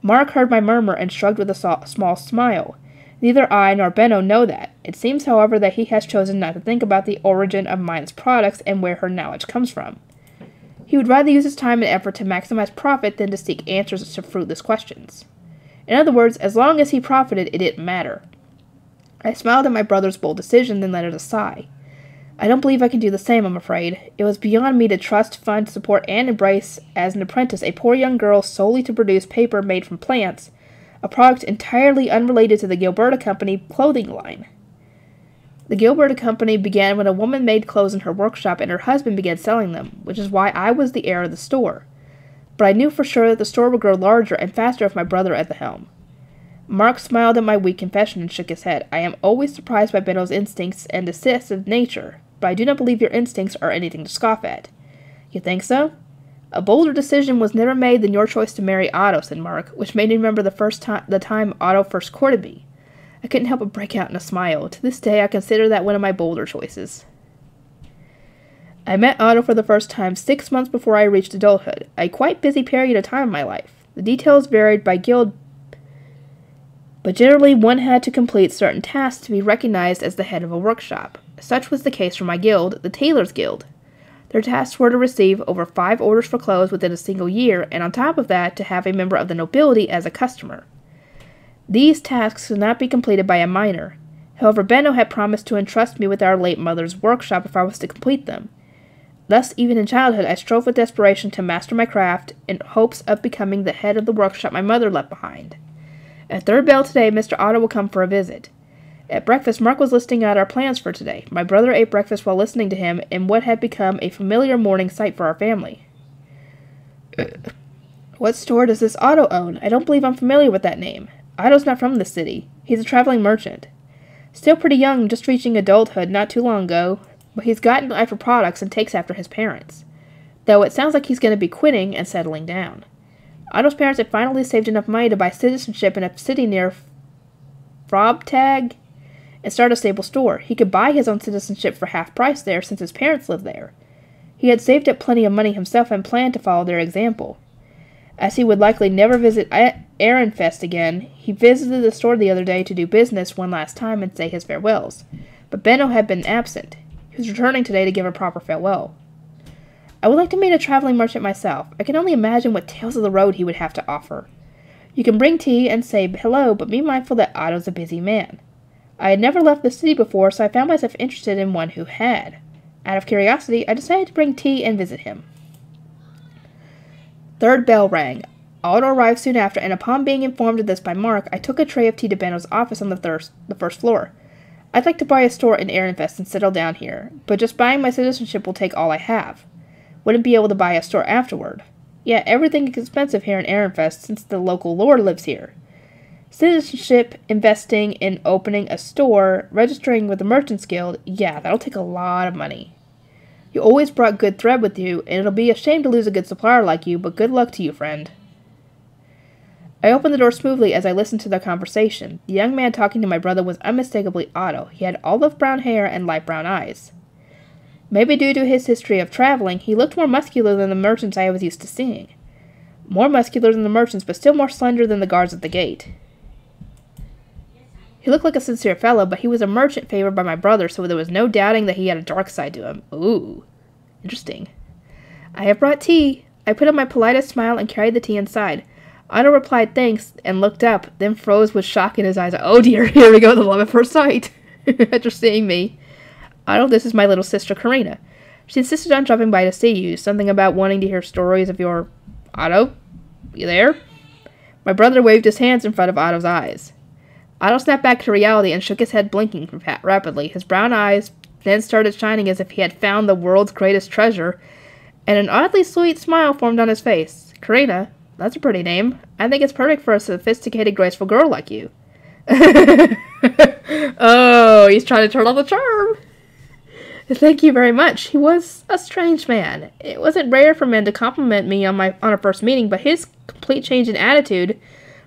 Mark heard my murmur and shrugged with a small smile. Neither I nor Benno know that. It seems, however, that he has chosen not to think about the origin of mine's products and where her knowledge comes from. He would rather use his time and effort to maximize profit than to seek answers to fruitless questions. In other words, as long as he profited, it didn't matter. I smiled at my brother's bold decision, then let out a sigh. I don't believe I can do the same, I'm afraid. It was beyond me to trust, fund, support, and embrace as an apprentice a poor young girl solely to produce paper made from plants, a product entirely unrelated to the Gilberta Company clothing line. The Gilberta Company began when a woman made clothes in her workshop and her husband began selling them, which is why I was the heir of the store. But I knew for sure that the store would grow larger and faster with my brother at the helm. Mark smiled at my weak confession and shook his head. I am always surprised by Benno's instincts and decisive nature, but I do not believe your instincts are anything to scoff at. You think so? A bolder decision was never made than your choice to marry Otto, said Mark, which made me remember the time Otto first courted me. I couldn't help but break out in a smile. To this day, I consider that one of my bolder choices. I met Otto for the first time 6 months before I reached adulthood, a quite busy period of time in my life. The details varied by guild, but generally one had to complete certain tasks to be recognized as the head of a workshop. Such was the case for my guild, the Tailors Guild. Their tasks were to receive over 5 orders for clothes within a single year, and on top of that, to have a member of the nobility as a customer. These tasks could not be completed by a minor. However, Benno had promised to entrust me with our late mother's workshop if I was to complete them. Thus, even in childhood, I strove with desperation to master my craft in hopes of becoming the head of the workshop my mother left behind. At third bell today, Mr. Otto will come for a visit. At breakfast, Mark was listing out our plans for today. My brother ate breakfast while listening to him in what had become a familiar morning sight for our family. What store does this Otto own? I don't believe I'm familiar with that name. Otto's not from the city. He's a traveling merchant. Still pretty young, just reaching adulthood not too long ago, but he's got an eye for products and takes after his parents. Though it sounds like he's going to be quitting and settling down. Otto's parents had finally saved enough money to buy citizenship in a city near Frobtag and start a stable store. He could buy his own citizenship for half price there since his parents lived there. He had saved up plenty of money himself and planned to follow their example. As he would likely never visit Ehrenfest again, he visited the store the other day to do business one last time and say his farewells. But Benno had been absent. He was returning today to give a proper farewell. I would like to meet a traveling merchant myself. I can only imagine what tales of the road he would have to offer. You can bring tea and say hello, but be mindful that Otto's a busy man. I had never left the city before, so I found myself interested in one who had. Out of curiosity, I decided to bring tea and visit him. Third bell rang. Otto arrived soon after, and upon being informed of this by Mark, I took a tray of tea to Benno's office on the first floor. I'd like to buy a store in Ehrenfest and settle down here, but just buying my citizenship will take all I have. Wouldn't be able to buy a store afterward. Yeah, everything is expensive here in Ehrenfest since the local lord lives here. Citizenship, investing in opening a store, registering with the Merchants Guild, yeah, that'll take a lot of money. You always brought good thread with you, and it'll be a shame to lose a good supplier like you, but good luck to you, friend. I opened the door smoothly as I listened to their conversation. The young man talking to my brother was unmistakably Otto. He had olive brown hair and light brown eyes. Maybe due to his history of traveling, he looked more muscular than the merchants I was used to seeing. More muscular than the merchants, but still more slender than the guards at the gate. He looked like a sincere fellow, but he was a merchant favored by my brother, so there was no doubting that he had a dark side to him. Ooh, interesting. I have brought tea. I put on my politest smile and carried the tea inside. Otto replied thanks and looked up, then froze with shock in his eyes. Oh dear, here we go, the love at first sight. After seeing me. Otto, this is my little sister Karina. She insisted on dropping by to see you. Something about wanting to hear stories of your... Otto? You there? My brother waved his hands in front of Otto's eyes. Otto snapped back to reality and shook his head, blinking rapidly. His brown eyes then started shining as if he had found the world's greatest treasure, and an oddly sweet smile formed on his face. Karina, that's a pretty name. I think it's perfect for a sophisticated, graceful girl like you. Oh, he's trying to turn on the charm. Thank you very much. He was a strange man. It wasn't rare for men to compliment me on our first meeting, but his complete change in attitude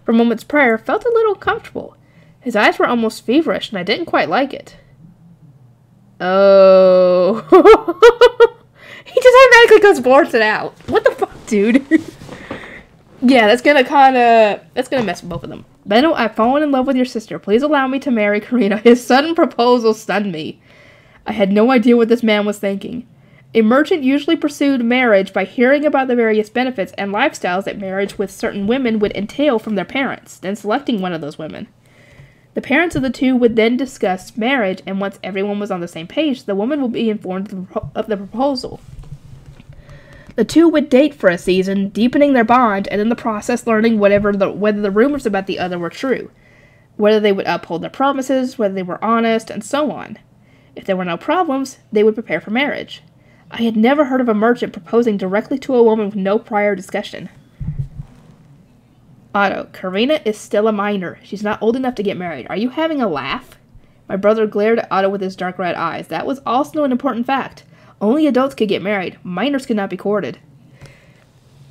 from moments prior felt a little uncomfortable. His eyes were almost feverish, and I didn't quite like it. Oh. He just automatically goes blurts it out. What the fuck, dude? Yeah, that's gonna mess with both of them. Benno, I've fallen in love with your sister. Please allow me to marry Karina. His sudden proposal stunned me. I had no idea what this man was thinking. A merchant usually pursued marriage by hearing about the various benefits and lifestyles that marriage with certain women would entail from their parents, then selecting one of those women. The parents of the two would then discuss marriage, and once everyone was on the same page, the woman would be informed of the proposal. The two would date for a season, deepening their bond, and in the process learning whether the rumors about the other were true, whether they would uphold their promises, whether they were honest, and so on. If there were no problems, they would prepare for marriage. I had never heard of a merchant proposing directly to a woman with no prior discussion. Otto, Karina is still a minor. She's not old enough to get married. Are you having a laugh? My brother glared at Otto with his dark red eyes. That was also an important fact. Only adults could get married. Minors could not be courted.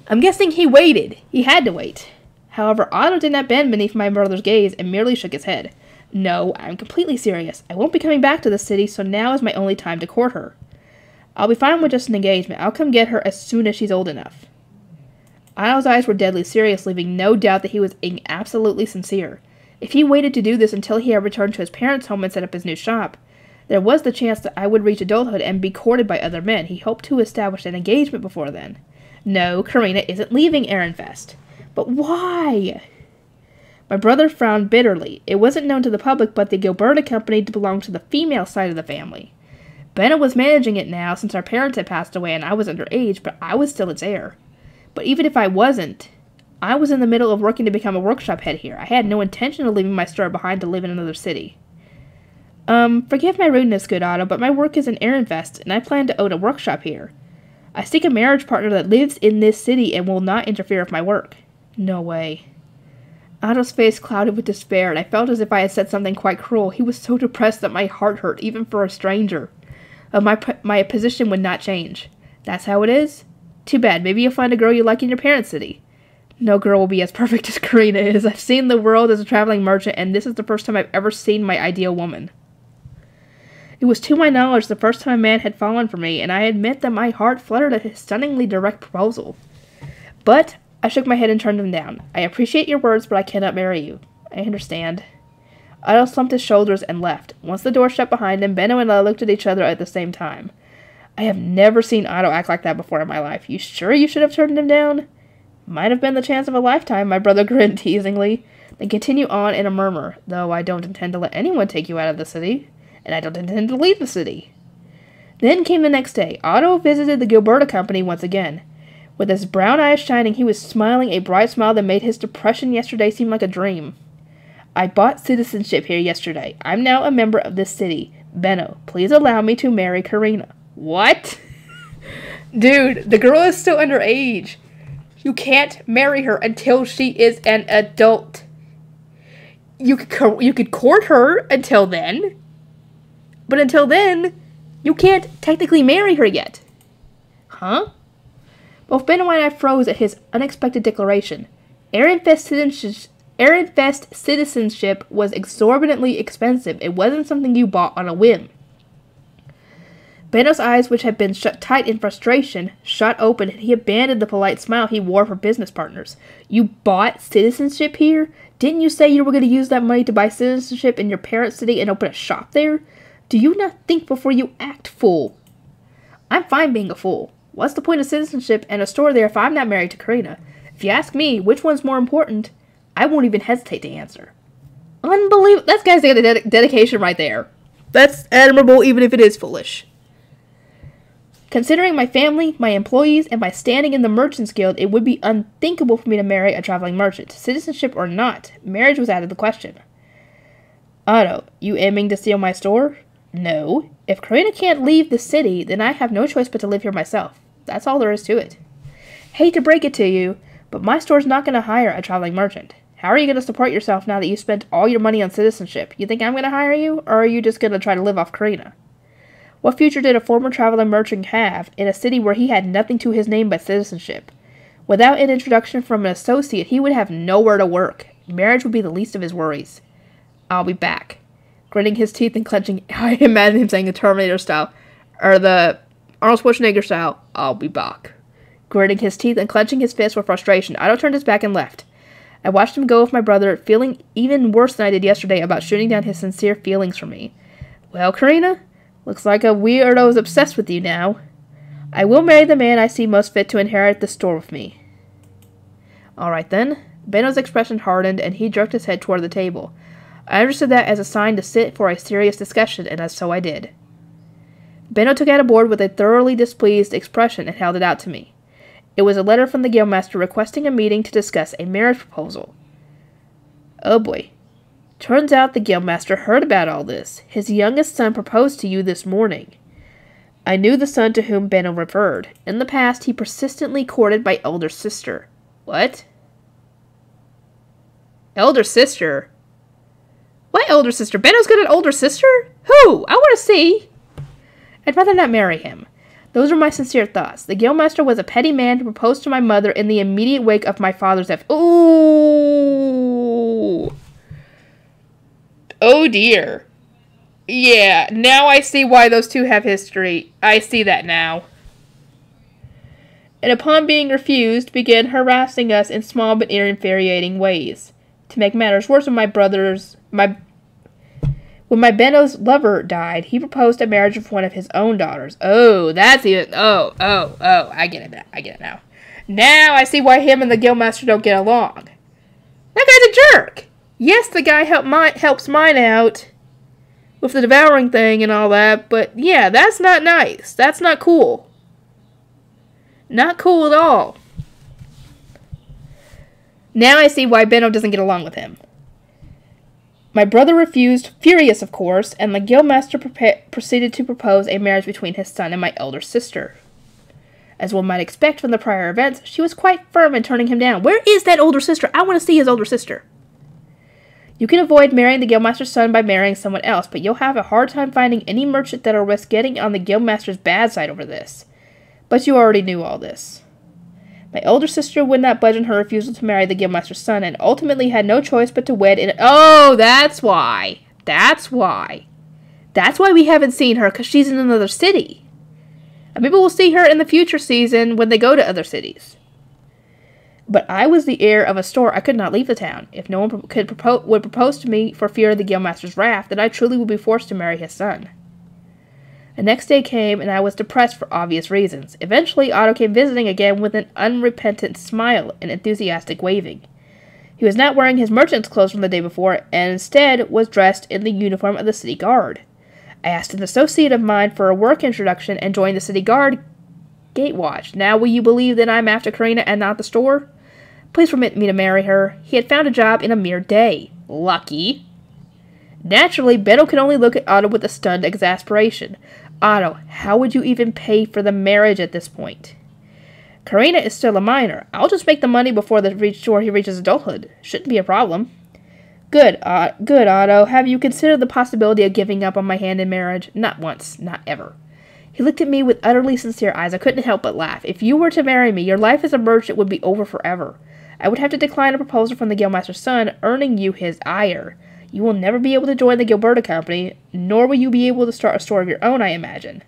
I'm guessing he waited. He had to wait. However, Otto did not bend beneath my brother's gaze and merely shook his head. No, I'm completely serious. I won't be coming back to the city, so now is my only time to court her. I'll be fine with just an engagement. I'll come get her as soon as she's old enough. Otto's eyes were deadly serious, leaving no doubt that he was being absolutely sincere. If he waited to do this until he had returned to his parents' home and set up his new shop, there was the chance that I would reach adulthood and be courted by other men. He hoped to establish an engagement before then. No, Karina isn't leaving Ehrenfest. But why? My brother frowned bitterly. It wasn't known to the public, but the Gilberta company belonged to the female side of the family. Benno was managing it now since our parents had passed away and I was underage, but I was still its heir. But even if I wasn't, I was in the middle of working to become a workshop head here. I had no intention of leaving my store behind to live in another city. Forgive my rudeness, good Otto, but my work is in Ehrenfest, and I plan to own a workshop here. I seek a marriage partner that lives in this city and will not interfere with my work. No way. Otto's face clouded with despair, and I felt as if I had said something quite cruel. He was so depressed that my heart hurt, even for a stranger. My position would not change. That's how it is? Too bad. Maybe you'll find a girl you like in your parents' city. No girl will be as perfect as Karina is. I've seen the world as a traveling merchant, and this is the first time I've ever seen my ideal woman. It was to my knowledge the first time a man had fallen for me, and I admit that my heart fluttered at his stunningly direct proposal. But I shook my head and turned him down. I appreciate your words, but I cannot marry you. I understand. Otto slumped his shoulders and left. Once the door shut behind him, Benno and I looked at each other at the same time. I have never seen Otto act like that before in my life. You sure you should have turned him down? Might have been the chance of a lifetime, my brother grinned teasingly. Then continued on in a murmur, though I don't intend to let anyone take you out of the city, and I don't intend to leave the city. Then came the next day. Otto visited the Gilberta company once again. With his brown eyes shining, he was smiling a bright smile that made his depression yesterday seem like a dream. I bought citizenship here yesterday. I'm now a member of this city. Benno, please allow me to marry Karina. What? Dude, the girl is still underage. You can't marry her until she is an adult. You could court her until then. But until then, you can't technically marry her yet. Huh? Both Benno and I froze at his unexpected declaration. Aaronfest citizenship was exorbitantly expensive. It wasn't something you bought on a whim. Benno's eyes, which had been shut tight in frustration, shot open, and he abandoned the polite smile he wore for business partners. You bought citizenship here? Didn't you say you were going to use that money to buy citizenship in your parents' city and open a shop there? Do you not think before you act, fool? I'm fine being a fool. What's the point of citizenship and a store there if I'm not married to Karina? If you ask me which one's more important, I won't even hesitate to answer. Unbelievable. That guy's got a dedication right there. That's admirable even if it is foolish. Considering my family, my employees, and my standing in the Merchants Guild, it would be unthinkable for me to marry a traveling merchant. Citizenship or not, marriage was out of the question. Otto, you aiming to steal my store? No. If Karina can't leave the city, then I have no choice but to live here myself. That's all there is to it. Hate to break it to you, but my store's not going to hire a traveling merchant. How are you going to support yourself now that you spent all your money on citizenship? You think I'm going to hire you, or are you just going to try to live off Karina? What future did a former traveling merchant have in a city where he had nothing to his name but citizenship? Without an introduction from an associate, he would have nowhere to work. Marriage would be the least of his worries. I'll be back. Gritting his teeth and clenching, I imagine him saying the Terminator style, or the Arnold Schwarzenegger style, I'll be back. Gritting his teeth and clenching his fist with frustration, Otto turned his back and left. I watched him go with my brother, feeling even worse than I did yesterday about shooting down his sincere feelings for me. Well, Karina? Looks like a weirdo is obsessed with you now. I will marry the man I see most fit to inherit the store with me. All right, then. Benno's expression hardened, and he jerked his head toward the table. I understood that as a sign to sit for a serious discussion, and so I did. Benno took out a board with a thoroughly displeased expression and held it out to me. It was a letter from the Guildmaster requesting a meeting to discuss a marriage proposal. Oh boy. Turns out the Guildmaster heard about all this. His youngest son proposed to you this morning. I knew the son to whom Benno referred. In the past, he persistently courted my elder sister. What? Elder sister? What elder sister? Benno's got an older sister? Who? I want to see. I'd rather not marry him. Those are my sincere thoughts. The Guildmaster was a petty man to propose to my mother in the immediate wake of my father's death. Ooh. Oh dear. Yeah, now I see why those two have history. I see that now. And upon being refused, began harassing us in small but infuriating ways. To make matters worse, when my Benno's lover died, he proposed a marriage with one of his own daughters. Oh, that's even... Oh, I get it now. Now I see why him and the Guildmaster don't get along. That guy's a jerk! Yes, the guy helps mine out with the devouring thing and all that, but yeah, that's not nice. That's not cool. Not cool at all. Now I see why Benno doesn't get along with him. My brother refused, furious of course, and the Guildmaster proceeded to propose a marriage between his son and my elder sister. As one might expect from the prior events, she was quite firm in turning him down. Where is that older sister? I want to see his older sister. You can avoid marrying the Guildmaster's son by marrying someone else, but you'll have a hard time finding any merchant that'll risk getting on the Guildmaster's bad side over this. But you already knew all this. My older sister would not budge on her refusal to marry the Guildmaster's son, and ultimately had no choice but to wed in... Oh, that's why. That's why. That's why we haven't seen her, because she's in another city. And maybe we'll see her in the future season when they go to other cities. But I was the heir of a store. I could not leave the town. If no one would propose to me for fear of the Guildmaster's wrath, then I truly would be forced to marry his son. The next day came, and I was depressed for obvious reasons. Eventually, Otto came visiting again with an unrepentant smile and enthusiastic waving. He was not wearing his merchant's clothes from the day before, and instead was dressed in the uniform of the city guard. I asked an associate of mine for a work introduction and joined the city guard gate watch. Now will you believe that I'm after Karina and not the store? Please permit me to marry her. He had found a job in a mere day. Lucky. Naturally, Benno could only look at Otto with a stunned exasperation. Otto, how would you even pay for the marriage at this point? Karina is still a minor. I'll just make the money before he reaches adulthood. Shouldn't be a problem. Good, Otto. Have you considered the possibility of giving up on my hand in marriage? Not once. Not ever. He looked at me with utterly sincere eyes. I couldn't help but laugh. If you were to marry me, your life as a merchant would be over forever. I would have to decline a proposal from the Guildmaster's son, earning you his ire. You will never be able to join the Gilberta Company, nor will you be able to start a store of your own, I imagine.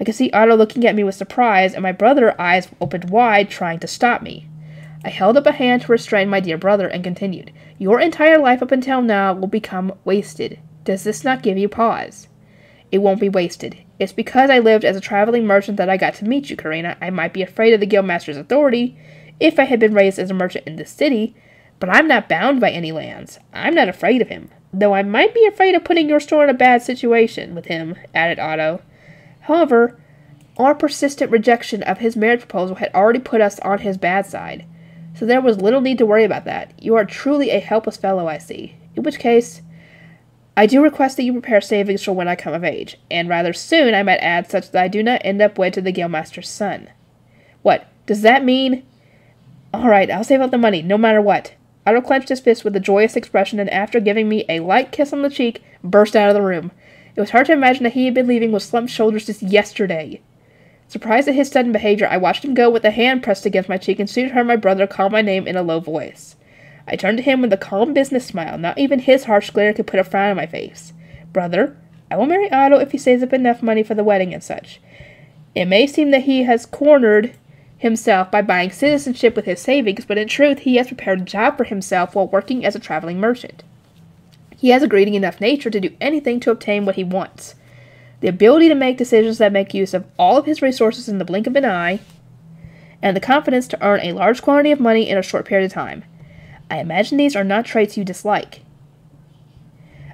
I could see Otto looking at me with surprise, and my brother's eyes opened wide, trying to stop me. I held up a hand to restrain my dear brother and continued, Your entire life up until now will become wasted. Does this not give you pause? It won't be wasted. It's because I lived as a traveling merchant that I got to meet you, Karina. I might be afraid of the Guildmaster's authority if I had been raised as a merchant in this city, but I'm not bound by any lands. I'm not afraid of him, though I might be afraid of putting your store in a bad situation with him, added Otto. However, our persistent rejection of his marriage proposal had already put us on his bad side, so there was little need to worry about that. You are truly a helpless fellow, I see. In which case, I do request that you prepare savings for when I come of age, and rather soon, I might add, such that I do not end up wed to the Guildmaster's son. What, does that mean? All right, I'll save up the money, no matter what. Otto clenched his fist with a joyous expression, and after giving me a light kiss on the cheek, burst out of the room. It was hard to imagine that he had been leaving with slumped shoulders just yesterday. Surprised at his sudden behavior, I watched him go with a hand pressed against my cheek and soon heard my brother call my name in a low voice. I turned to him with a calm business smile. Not even his harsh glare could put a frown on my face. Brother, I will marry Otto if he saves up enough money for the wedding and such. It may seem that he has cornered himself by buying citizenship with his savings, but in truth he has prepared a job for himself while working as a traveling merchant. He has a greedy enough nature to do anything to obtain what he wants. The ability to make decisions that make use of all of his resources in the blink of an eye, and the confidence to earn a large quantity of money in a short period of time. I imagine these are not traits you dislike.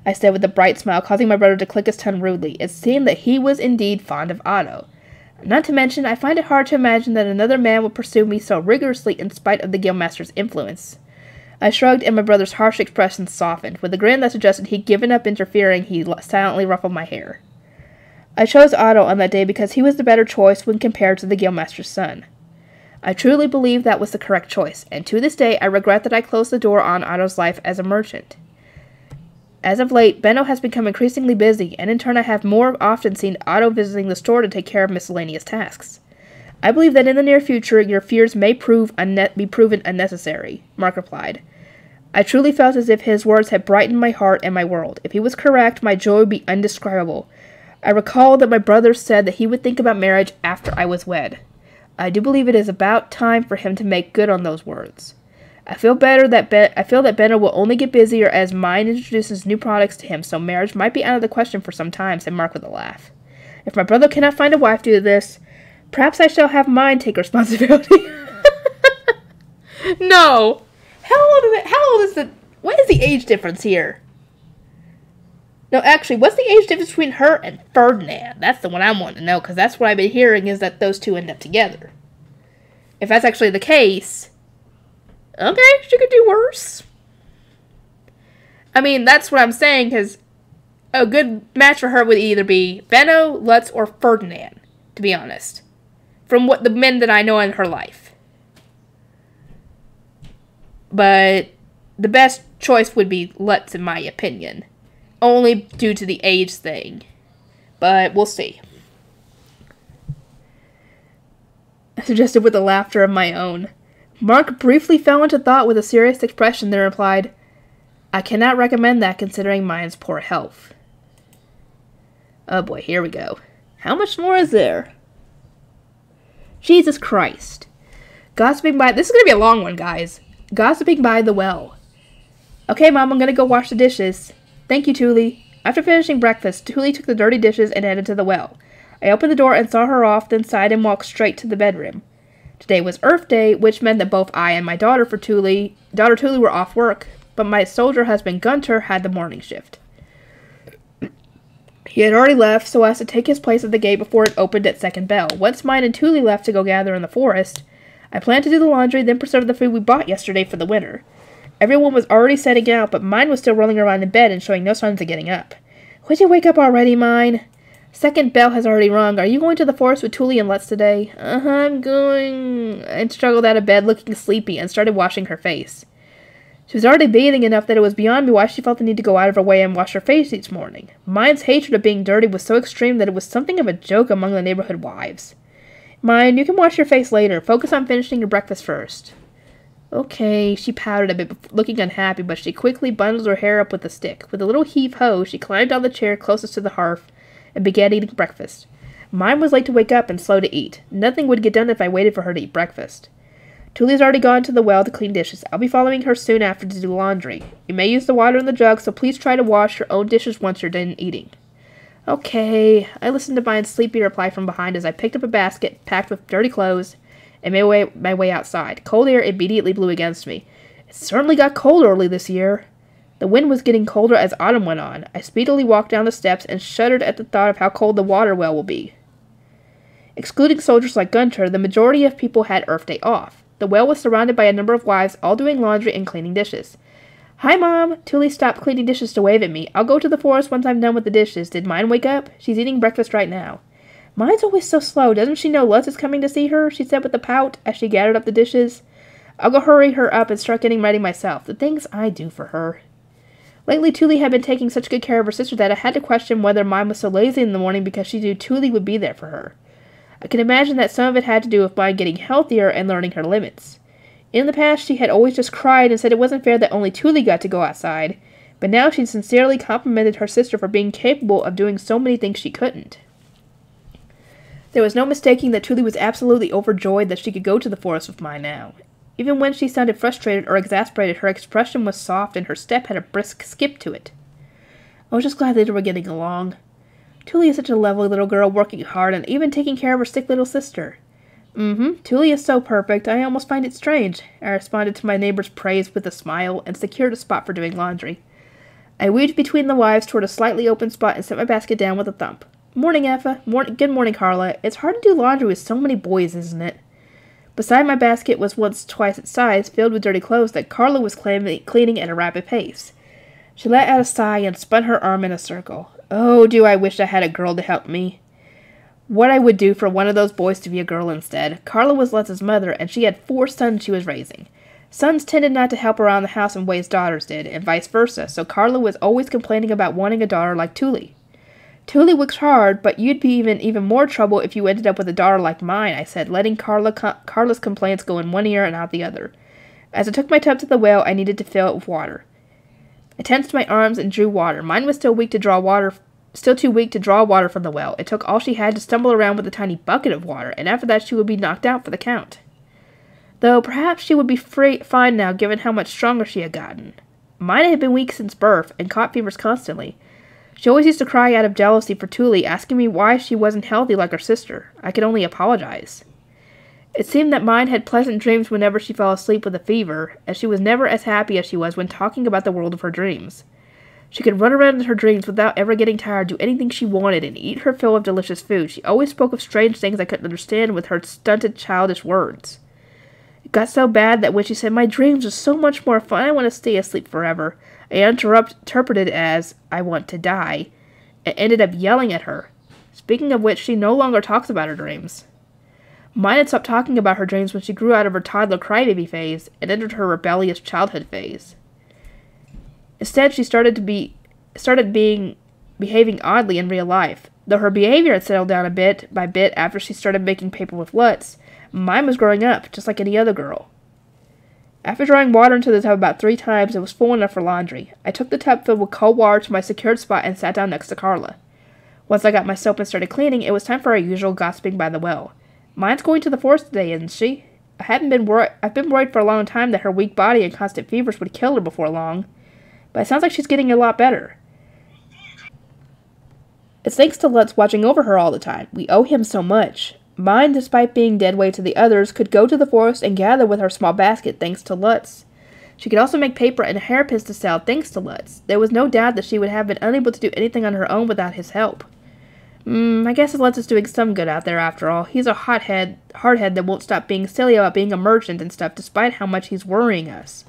I said with a bright smile, causing my brother to click his tongue rudely. It seemed that he was indeed fond of Otto. Not to mention, I find it hard to imagine that another man would pursue me so rigorously in spite of the Guildmaster's influence. I shrugged, and my brother's harsh expression softened. With a grin that suggested he'd given up interfering, he silently ruffled my hair. I chose Otto on that day because he was the better choice when compared to the Guildmaster's son. I truly believe that was the correct choice, and to this day I regret that I closed the door on Otto's life as a merchant. As of late, Benno has become increasingly busy, and in turn I have more often seen Otto visiting the store to take care of miscellaneous tasks. I believe that in the near future your fears may be proven unnecessary, Mark replied. I truly felt as if his words had brightened my heart and my world. If he was correct, my joy would be indescribable. I recalled that my brother said that he would think about marriage after I was wed. I do believe it is about time for him to make good on those words. I feel that Benno will only get busier as Mine introduces new products to him, so marriage might be out of the question for some time, said Mark with a laugh. If my brother cannot find a wife due to this, perhaps I shall have Mine take responsibility. No! What is the age difference here? No, actually, what's the age difference between her and Ferdinand? That's the one I want to know, because that's what I've been hearing is that those two end up together. If that's actually the case, okay, she could do worse. I mean, that's what I'm saying, because a good match for her would either be Benno, Lutz, or Ferdinand, to be honest. From what the men that I know in her life. But the best choice would be Lutz, in my opinion. Only due to the age thing. But we'll see. I suggested with a laughter of my own. Mark briefly fell into thought with a serious expression, then replied, I cannot recommend that considering Mine's poor health. Oh boy, here we go. How much more is there? Jesus Christ. Gossiping by... This is going to be a long one, guys. Gossiping by the well. Okay, Mom, I'm going to go wash the dishes. Thank you, Thule. After finishing breakfast, Thule took the dirty dishes and headed to the well. I opened the door and saw her off, then sighed and walked straight to the bedroom. Today was Earth Day, which meant that both I and my daughter Thule were off work, but my soldier husband Gunter had the morning shift. He had already left so as to take his place at the gate before it opened at second bell. Once Mine and Thule left to go gather in the forest, I planned to do the laundry, then preserve the food we bought yesterday for the winter. Everyone was already setting out, but Mine was still rolling around in bed and showing no signs of getting up. Would you wake up already, Mine? Second bell has already rung. Are you going to the forest with Tuli and Let's today? I'm going... I struggled out of bed, looking sleepy, and started washing her face. She was already bathing enough that it was beyond me why she felt the need to go out of her way and wash her face each morning. Mine's hatred of being dirty was so extreme that it was something of a joke among the neighborhood wives. Mine, you can wash your face later. Focus on finishing your breakfast first. Okay, she pouted a bit, looking unhappy, but she quickly bundled her hair up with a stick. With a little heave-ho, she climbed on the chair closest to the hearth and began eating breakfast. Mine was late to wake up and slow to eat. Nothing would get done if I waited for her to eat breakfast. Tuli's already gone to the well to clean dishes. I'll be following her soon after to do laundry. You may use the water in the jug, so please try to wash your own dishes once you're done eating. Okay. I listened to Mine's sleepy reply from behind as I picked up a basket packed with dirty clothes and made my way outside. Cold air immediately blew against me. It certainly got cold early this year. The wind was getting colder as autumn went on. I speedily walked down the steps and shuddered at the thought of how cold the water well will be. Excluding soldiers like Gunter, the majority of people had Earth Day off. The well was surrounded by a number of wives, all doing laundry and cleaning dishes. Hi, Mom! Tuli stopped cleaning dishes to wave at me. I'll go to the forest once I'm done with the dishes. Did Mine wake up? She's eating breakfast right now. Mine's always so slow. Doesn't she know Lutz is coming to see her? She said with a pout as she gathered up the dishes. I'll go hurry her up and start getting ready myself. The things I do for her. Lately, Tuli had been taking such good care of her sister that I had to question whether Mine was so lazy in the morning because she knew Tuli would be there for her. I can imagine that some of it had to do with Mine getting healthier and learning her limits. In the past, she had always just cried and said it wasn't fair that only Tuli got to go outside, but now she sincerely complimented her sister for being capable of doing so many things she couldn't. There was no mistaking that Tuli was absolutely overjoyed that she could go to the forest with Mine now. Even when she sounded frustrated or exasperated, her expression was soft and her step had a brisk skip to it. I was just glad they were getting along. Tuli is such a lovely little girl, working hard and even taking care of her sick little sister. Tuli is so perfect, I almost find it strange. I responded to my neighbor's praise with a smile and secured a spot for doing laundry. I weaved between the wives toward a slightly open spot and set my basket down with a thump. Morning, Effa. Good morning, Carla. It's hard to do laundry with so many boys, isn't it? Beside my basket was once twice its size, filled with dirty clothes that Carla was cleaning at a rapid pace. She let out a sigh and spun her arm in a circle. Oh, do I wish I had a girl to help me. What I would do for one of those boys to be a girl instead. Carla was Lutz's mother, and she had 4 sons she was raising. Sons tended not to help around the house in ways daughters did, and vice versa, so Carla was always complaining about wanting a daughter like Tuli. Tuli works hard, but you'd be even more trouble if you ended up with a daughter like mine, I said, letting Carla's complaints go in one ear and out the other. As I took my tub to the well, I needed to fill it with water. I tensed my arms and drew water. Mine was still too weak to draw water from the well. It took all she had to stumble around with a tiny bucket of water, and after that she would be knocked out for the count. Though perhaps she would be fine now, given how much stronger she had gotten. Mine had been weak since birth, and caught fevers constantly. She always used to cry out of jealousy for Tuli, asking me why she wasn't healthy like her sister. I could only apologize. It seemed that Mine had pleasant dreams whenever she fell asleep with a fever, as she was never as happy as she was when talking about the world of her dreams. She could run around in her dreams without ever getting tired, do anything she wanted, and eat her fill of delicious food. She always spoke of strange things I couldn't understand with her stunted, childish words. It got so bad that when she said, "My dreams are so much more fun, I want to stay asleep forever," I interpreted it as, "I want to die," and ended up yelling at her. Speaking of which, she no longer talks about her dreams. Mine had stopped talking about her dreams when she grew out of her toddler crybaby phase and entered her rebellious childhood phase. Instead, she started behaving oddly in real life. Though her behavior had settled down a bit by bit after she started making paper with Lutz, mine was growing up, just like any other girl. After drawing water into the tub about 3 times, it was full enough for laundry. I took the tub filled with cold water to my secured spot and sat down next to Carla. Once I got my soap and started cleaning, it was time for our usual gossiping by the well. Mine's going to the forest today, isn't she? I've been worried for a long time that her weak body and constant fevers would kill her before long. But it sounds like she's getting a lot better. It's thanks to Lutz watching over her all the time. We owe him so much. Mine, despite being dead weight to the others, could go to the forest and gather with her small basket thanks to Lutz. She could also make paper and hairpins to sell thanks to Lutz. There was no doubt that she would have been unable to do anything on her own without his help. I guess Lutz is doing some good out there after all. He's a hardhead that won't stop being silly about being a merchant and stuff despite how much he's worrying us.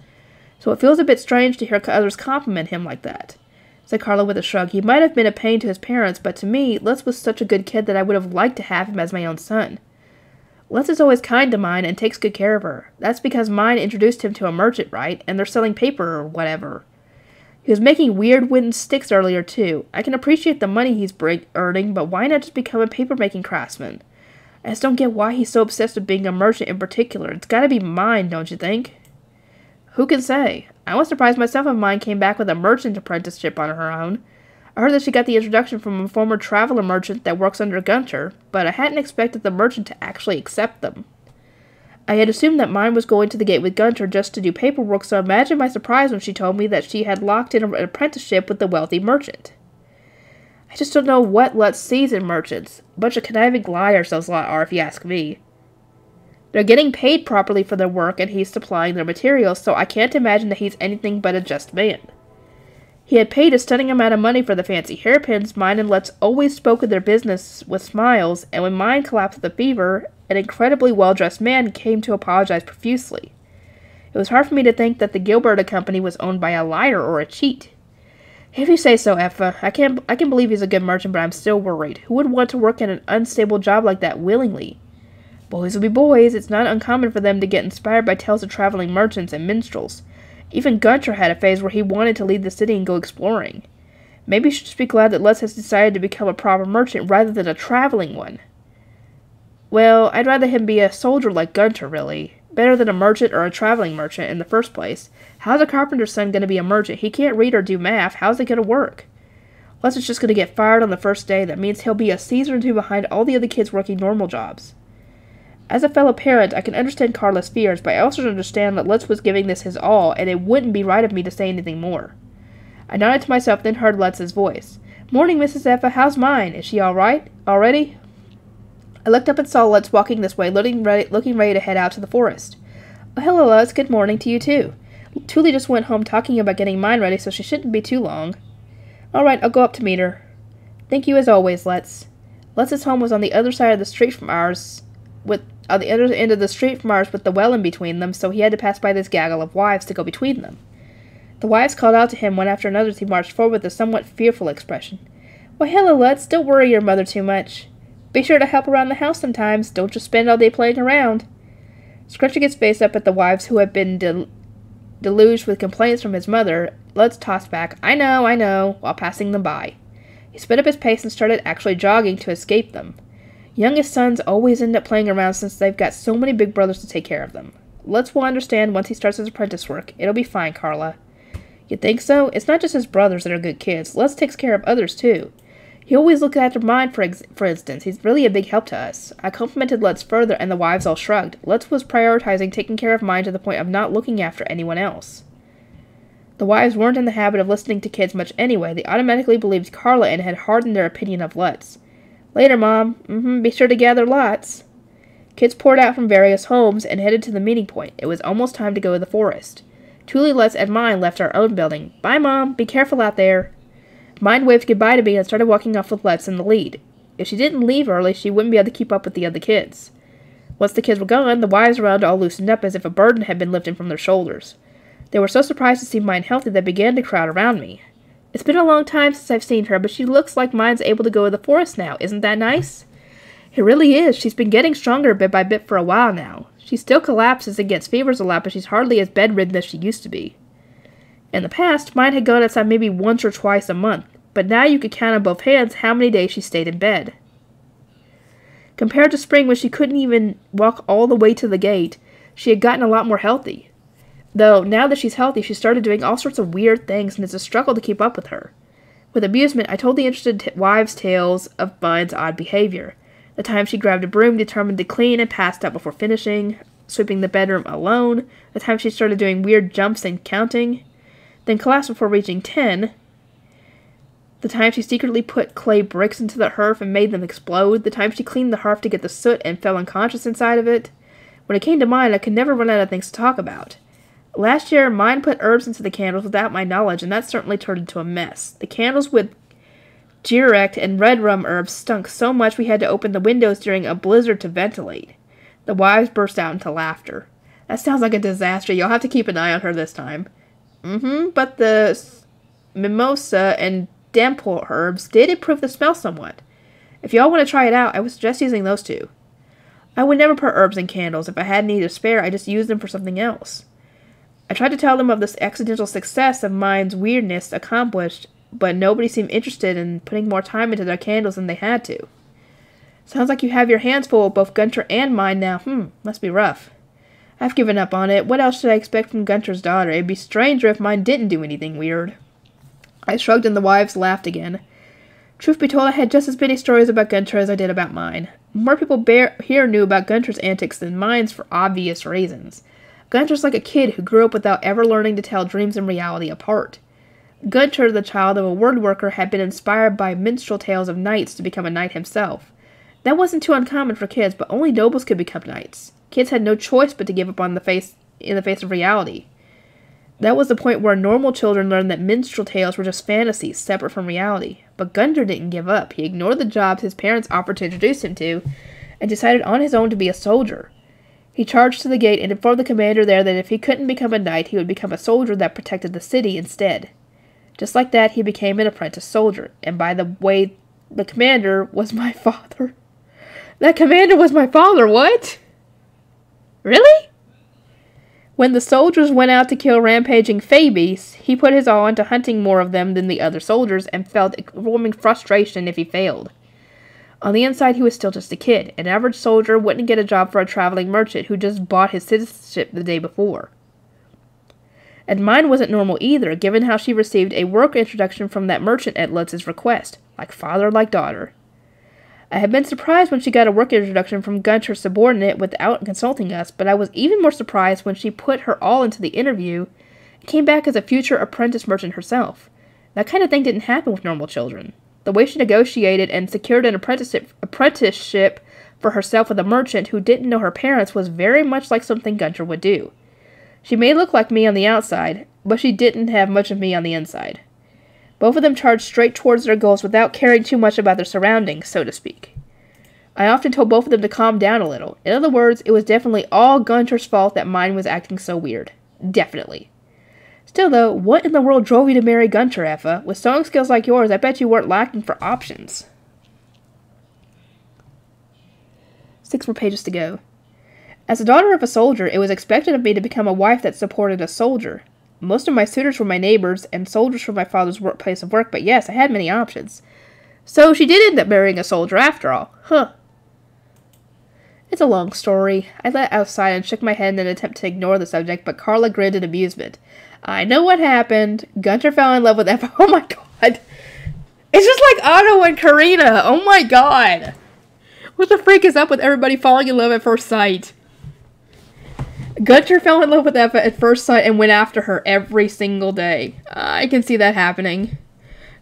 So it feels a bit strange to hear others compliment him like that. said Carla with a shrug. He might have been a pain to his parents, but to me, Lutz was such a good kid that I would have liked to have him as my own son. Lutz is always kind to Mine and takes good care of her. That's because Mine introduced him to a merchant, right? And they're selling paper or whatever. He was making weird wooden sticks earlier, too. I can appreciate the money he's earning, but why not just become a paper-making craftsman? I just don't get why he's so obsessed with being a merchant in particular. It's gotta be Mine, don't you think? Who can say? I was surprised myself if Mine came back with a merchant apprenticeship on her own. I heard that she got the introduction from a former traveler merchant that works under Gunter, but I hadn't expected the merchant to actually accept them. I had assumed that Mine was going to the gate with Gunter just to do paperwork, so imagine my surprise when she told me that she had locked in an apprenticeship with the wealthy merchant. I just don't know what Lutz sees in merchants. A bunch of conniving liars those lot are, if you ask me. They're getting paid properly for their work, and he's supplying their materials, so I can't imagine that he's anything but a just man. He had paid a stunning amount of money for the fancy hairpins. Mine and Lutz always spoke of their business with smiles, and when Mine collapsed with a fever, an incredibly well-dressed man came to apologize profusely. It was hard for me to think that the Gilberta company was owned by a liar or a cheat. If you say so, Effa, I can believe he's a good merchant, but I'm still worried. Who would want to work in an unstable job like that willingly? Boys will be boys. It's not uncommon for them to get inspired by tales of traveling merchants and minstrels. Even Gunter had a phase where he wanted to leave the city and go exploring. Maybe you should just be glad that Lutz has decided to become a proper merchant rather than a traveling one. Well, I'd rather him be a soldier like Gunter, really. Better than a merchant or a traveling merchant in the first place. How's a carpenter's son going to be a merchant? He can't read or do math. How's it going to work? Lutz is just going to get fired on the first day. That means he'll be a season or two behind all the other kids working normal jobs. As a fellow parent, I can understand Carla's fears, but I also understand that Lutz was giving this his all, and it wouldn't be right of me to say anything more. I nodded to myself, then heard Lutz's voice. Morning, Mrs. Effa. How's Mine? Is she all right? Already? I looked up and saw Lutz walking this way, looking ready to head out to the forest. Oh, hello, Lutz. Good morning to you, too. Tuli just went home talking about getting Mine ready, so she shouldn't be too long. All right, I'll go up to meet her. Thank you as always, Lutz. Lutz's home was on the other side of the street from ours, with the other end of the street from ours with the well in between them, so he had to pass by this gaggle of wives to go between them. The wives called out to him one after another as he marched forward with a somewhat fearful expression. Why, hello, Lutz. Don't worry your mother too much. Be sure to help around the house sometimes. Don't just spend all day playing around. Scrunching his face up at the wives who had been deluged with complaints from his mother, Lutz tossed back, I know, while passing them by. He sped up his pace and started actually jogging to escape them. Youngest sons always end up playing around since they've got so many big brothers to take care of them. Lutz will understand once he starts his apprentice work. It'll be fine, Carla. You think so? It's not just his brothers that are good kids. Lutz takes care of others, too. He always looks after Mine, for instance. He's really a big help to us. I complimented Lutz further, and the wives all shrugged. Lutz was prioritizing taking care of Mine to the point of not looking after anyone else. The wives weren't in the habit of listening to kids much anyway. They automatically believed Carla and had hardened their opinion of Lutz. Later, Mom. Be sure to gather lots. Kids poured out from various homes and headed to the meeting point. It was almost time to go to the forest. Tuli, Lutz, and Mine left our own building. Bye, Mom. Be careful out there. Mine waved goodbye to me and started walking off with Lutz in the lead. If she didn't leave early, she wouldn't be able to keep up with the other kids. Once the kids were gone, the wives around all loosened up as if a burden had been lifted from their shoulders. They were so surprised to see Mine healthy they began to crowd around me. It's been a long time since I've seen her, but she looks like Mine's able to go to the forest now. Isn't that nice? It really is. She's been getting stronger bit by bit for a while now. She still collapses and gets fevers a lot, but she's hardly as bedridden as she used to be. In the past, Mine had gone outside maybe once or twice a month, but now you could count on both hands how many days she stayed in bed. Compared to spring when she couldn't even walk all the way to the gate, she had gotten a lot more healthy. Though, now that she's healthy, she started doing all sorts of weird things, and it's a struggle to keep up with her. With amusement, I told the interested wives tales of Mine's odd behavior. The time she grabbed a broom determined to clean and passed out before finishing, sweeping the bedroom alone, the time she started doing weird jumps and counting, then collapsed before reaching 10, the time she secretly put clay bricks into the hearth and made them explode, the time she cleaned the hearth to get the soot and fell unconscious inside of it. When it came to Mine, I could never run out of things to talk about. Last year, Mine put herbs into the candles without my knowledge, and that certainly turned into a mess. The candles with Girect and red rum herbs stunk so much we had to open the windows during a blizzard to ventilate. The wives burst out into laughter. That sounds like a disaster. You'll have to keep an eye on her this time. But the mimosa, and damport herbs did improve the smell somewhat. If y'all want to try it out, I would suggest using those two. I would never put herbs in candles. If I had any to spare, I just used them for something else. I tried to tell them of this accidental success of mine's weirdness accomplished, but nobody seemed interested in putting more time into their candles than they had to. Sounds like you have your hands full with both Gunter and mine now. Must be rough. I've given up on it. What else should I expect from Gunter's daughter? It'd be stranger if mine didn't do anything weird. I shrugged and the wives laughed again. Truth be told, I had just as many stories about Gunter as I did about mine. More people here knew about Gunter's antics than mine's for obvious reasons. Gunter's like a kid who grew up without ever learning to tell dreams and reality apart. Gunter, the child of a word worker, had been inspired by minstrel tales of knights to become a knight himself. That wasn't too uncommon for kids, but only nobles could become knights. Kids had no choice but to give up in the face of reality. That was the point where normal children learned that minstrel tales were just fantasies, separate from reality. But Gunter didn't give up. He ignored the jobs his parents offered to introduce him to, and decided on his own to be a soldier. He charged to the gate and informed the commander there that if he couldn't become a knight, he would become a soldier that protected the city instead. Just like that, he became an apprentice soldier, and by the way, the commander was my father. That commander was my father, what? Really? When the soldiers went out to kill rampaging Fabies, he put his all into hunting more of them than the other soldiers and felt overwhelming frustration if he failed. On the inside, he was still just a kid. An average soldier wouldn't get a job for a traveling merchant who just bought his citizenship the day before. And mine wasn't normal either, given how she received a work introduction from that merchant at Lutz's request, like father, like daughter. I had been surprised when she got a work introduction from Gunter's subordinate without consulting us, but I was even more surprised when she put her all into the interview and came back as a future apprentice merchant herself. That kind of thing didn't happen with normal children. The way she negotiated and secured an apprenticeship for herself with a merchant who didn't know her parents was very much like something Gunter would do. She may look like me on the outside, but she didn't have much of me on the inside. Both of them charged straight towards their goals without caring too much about their surroundings, so to speak. I often told both of them to calm down a little. In other words, it was definitely all Gunter's fault that mine was acting so weird. Definitely. Still though, what in the world drove you to marry Gunter, Effa? With sewing skills like yours, I bet you weren't lacking for options. 6 more pages to go. As the daughter of a soldier, it was expected of me to become a wife that supported a soldier. Most of my suitors were my neighbors, and soldiers from my father's place of work, but yes, I had many options. So she did end up marrying a soldier after all. It's a long story. I let outside and shook my head in an attempt to ignore the subject, but Carla grinned in amusement. I know what happened. Gunter fell in love with Effa. Oh my god. It's just like Otto and Karina. Oh my god. What the freak is up with everybody falling in love at first sight? Gunter fell in love with Effa at first sight and went after her every single day. I can see that happening.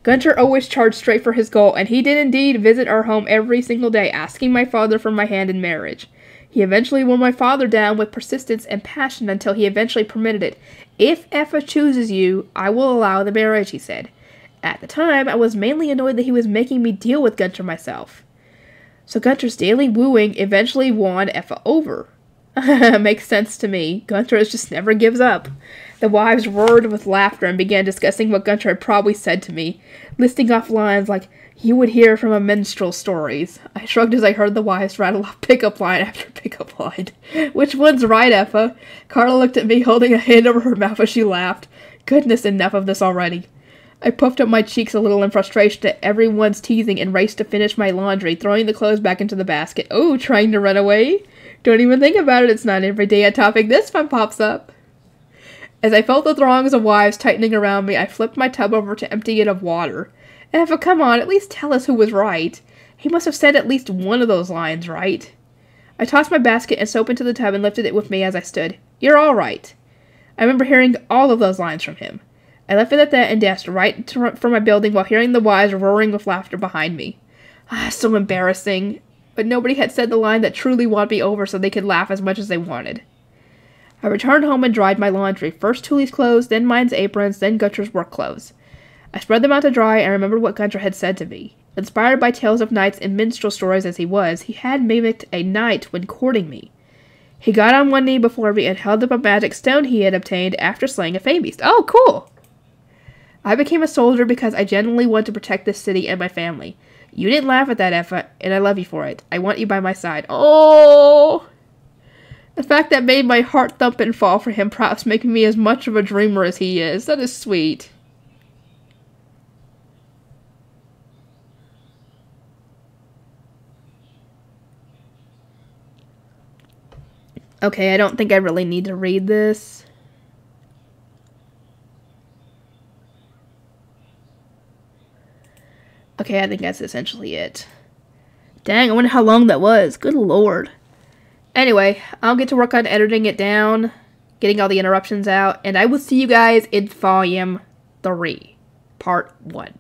Gunter always charged straight for his goal, and he did indeed visit our home every single day, asking my father for my hand in marriage. He eventually wore my father down with persistence and passion until he eventually permitted it. If Effa chooses you, I will allow the marriage, he said. At the time, I was mainly annoyed that he was making me deal with Gunter myself. So Gunter's daily wooing eventually won Effa over. Makes sense to me. Gunter just never gives up. The wives roared with laughter and began discussing what Gunter had probably said to me, listing off lines like, "You would hear from a minstrel stories." I shrugged as I heard the wives rattle off pickup line after pickup line. Which one's right, Effa? Carla looked at me, holding a hand over her mouth as she laughed. Goodness, enough of this already. I puffed up my cheeks a little in frustration at everyone's teasing and raced to finish my laundry, throwing the clothes back into the basket. Oh, trying to run away? Don't even think about it. It's not every day a topic this fun pops up. As I felt the throngs of wives tightening around me, I flipped my tub over to empty it of water. Effa, come on, at least tell us who was right. He must have said at least one of those lines, right? I tossed my basket and soap into the tub and lifted it with me as I stood. You're all right. I remember hearing all of those lines from him. I left it at that and dashed right for my building while hearing the wives roaring with laughter behind me. So embarrassing. But nobody had said the line that truly won me over so they could laugh as much as they wanted. I returned home and dried my laundry. First Tuli's clothes, then mine's aprons, then Gunter's work clothes. I spread them out to dry and remembered what Gunter had said to me. Inspired by tales of knights and minstrel stories as he was, he had mimicked a knight when courting me. He got on one knee before me and held up a magic stone he had obtained after slaying a Fabiest. Oh, cool! I became a soldier because I genuinely want to protect this city and my family. You didn't laugh at that effort, and I love you for it. I want you by my side. Oh! The fact that made my heart thump and fall for him, perhaps making me as much of a dreamer as he is. That is sweet. Okay, I don't think I really need to read this. Okay, I think that's essentially it. Dang, I wonder how long that was. Good lord. Anyway, I'll get to work on editing it down, getting all the interruptions out, and I will see you guys in Volume 3, Part 1.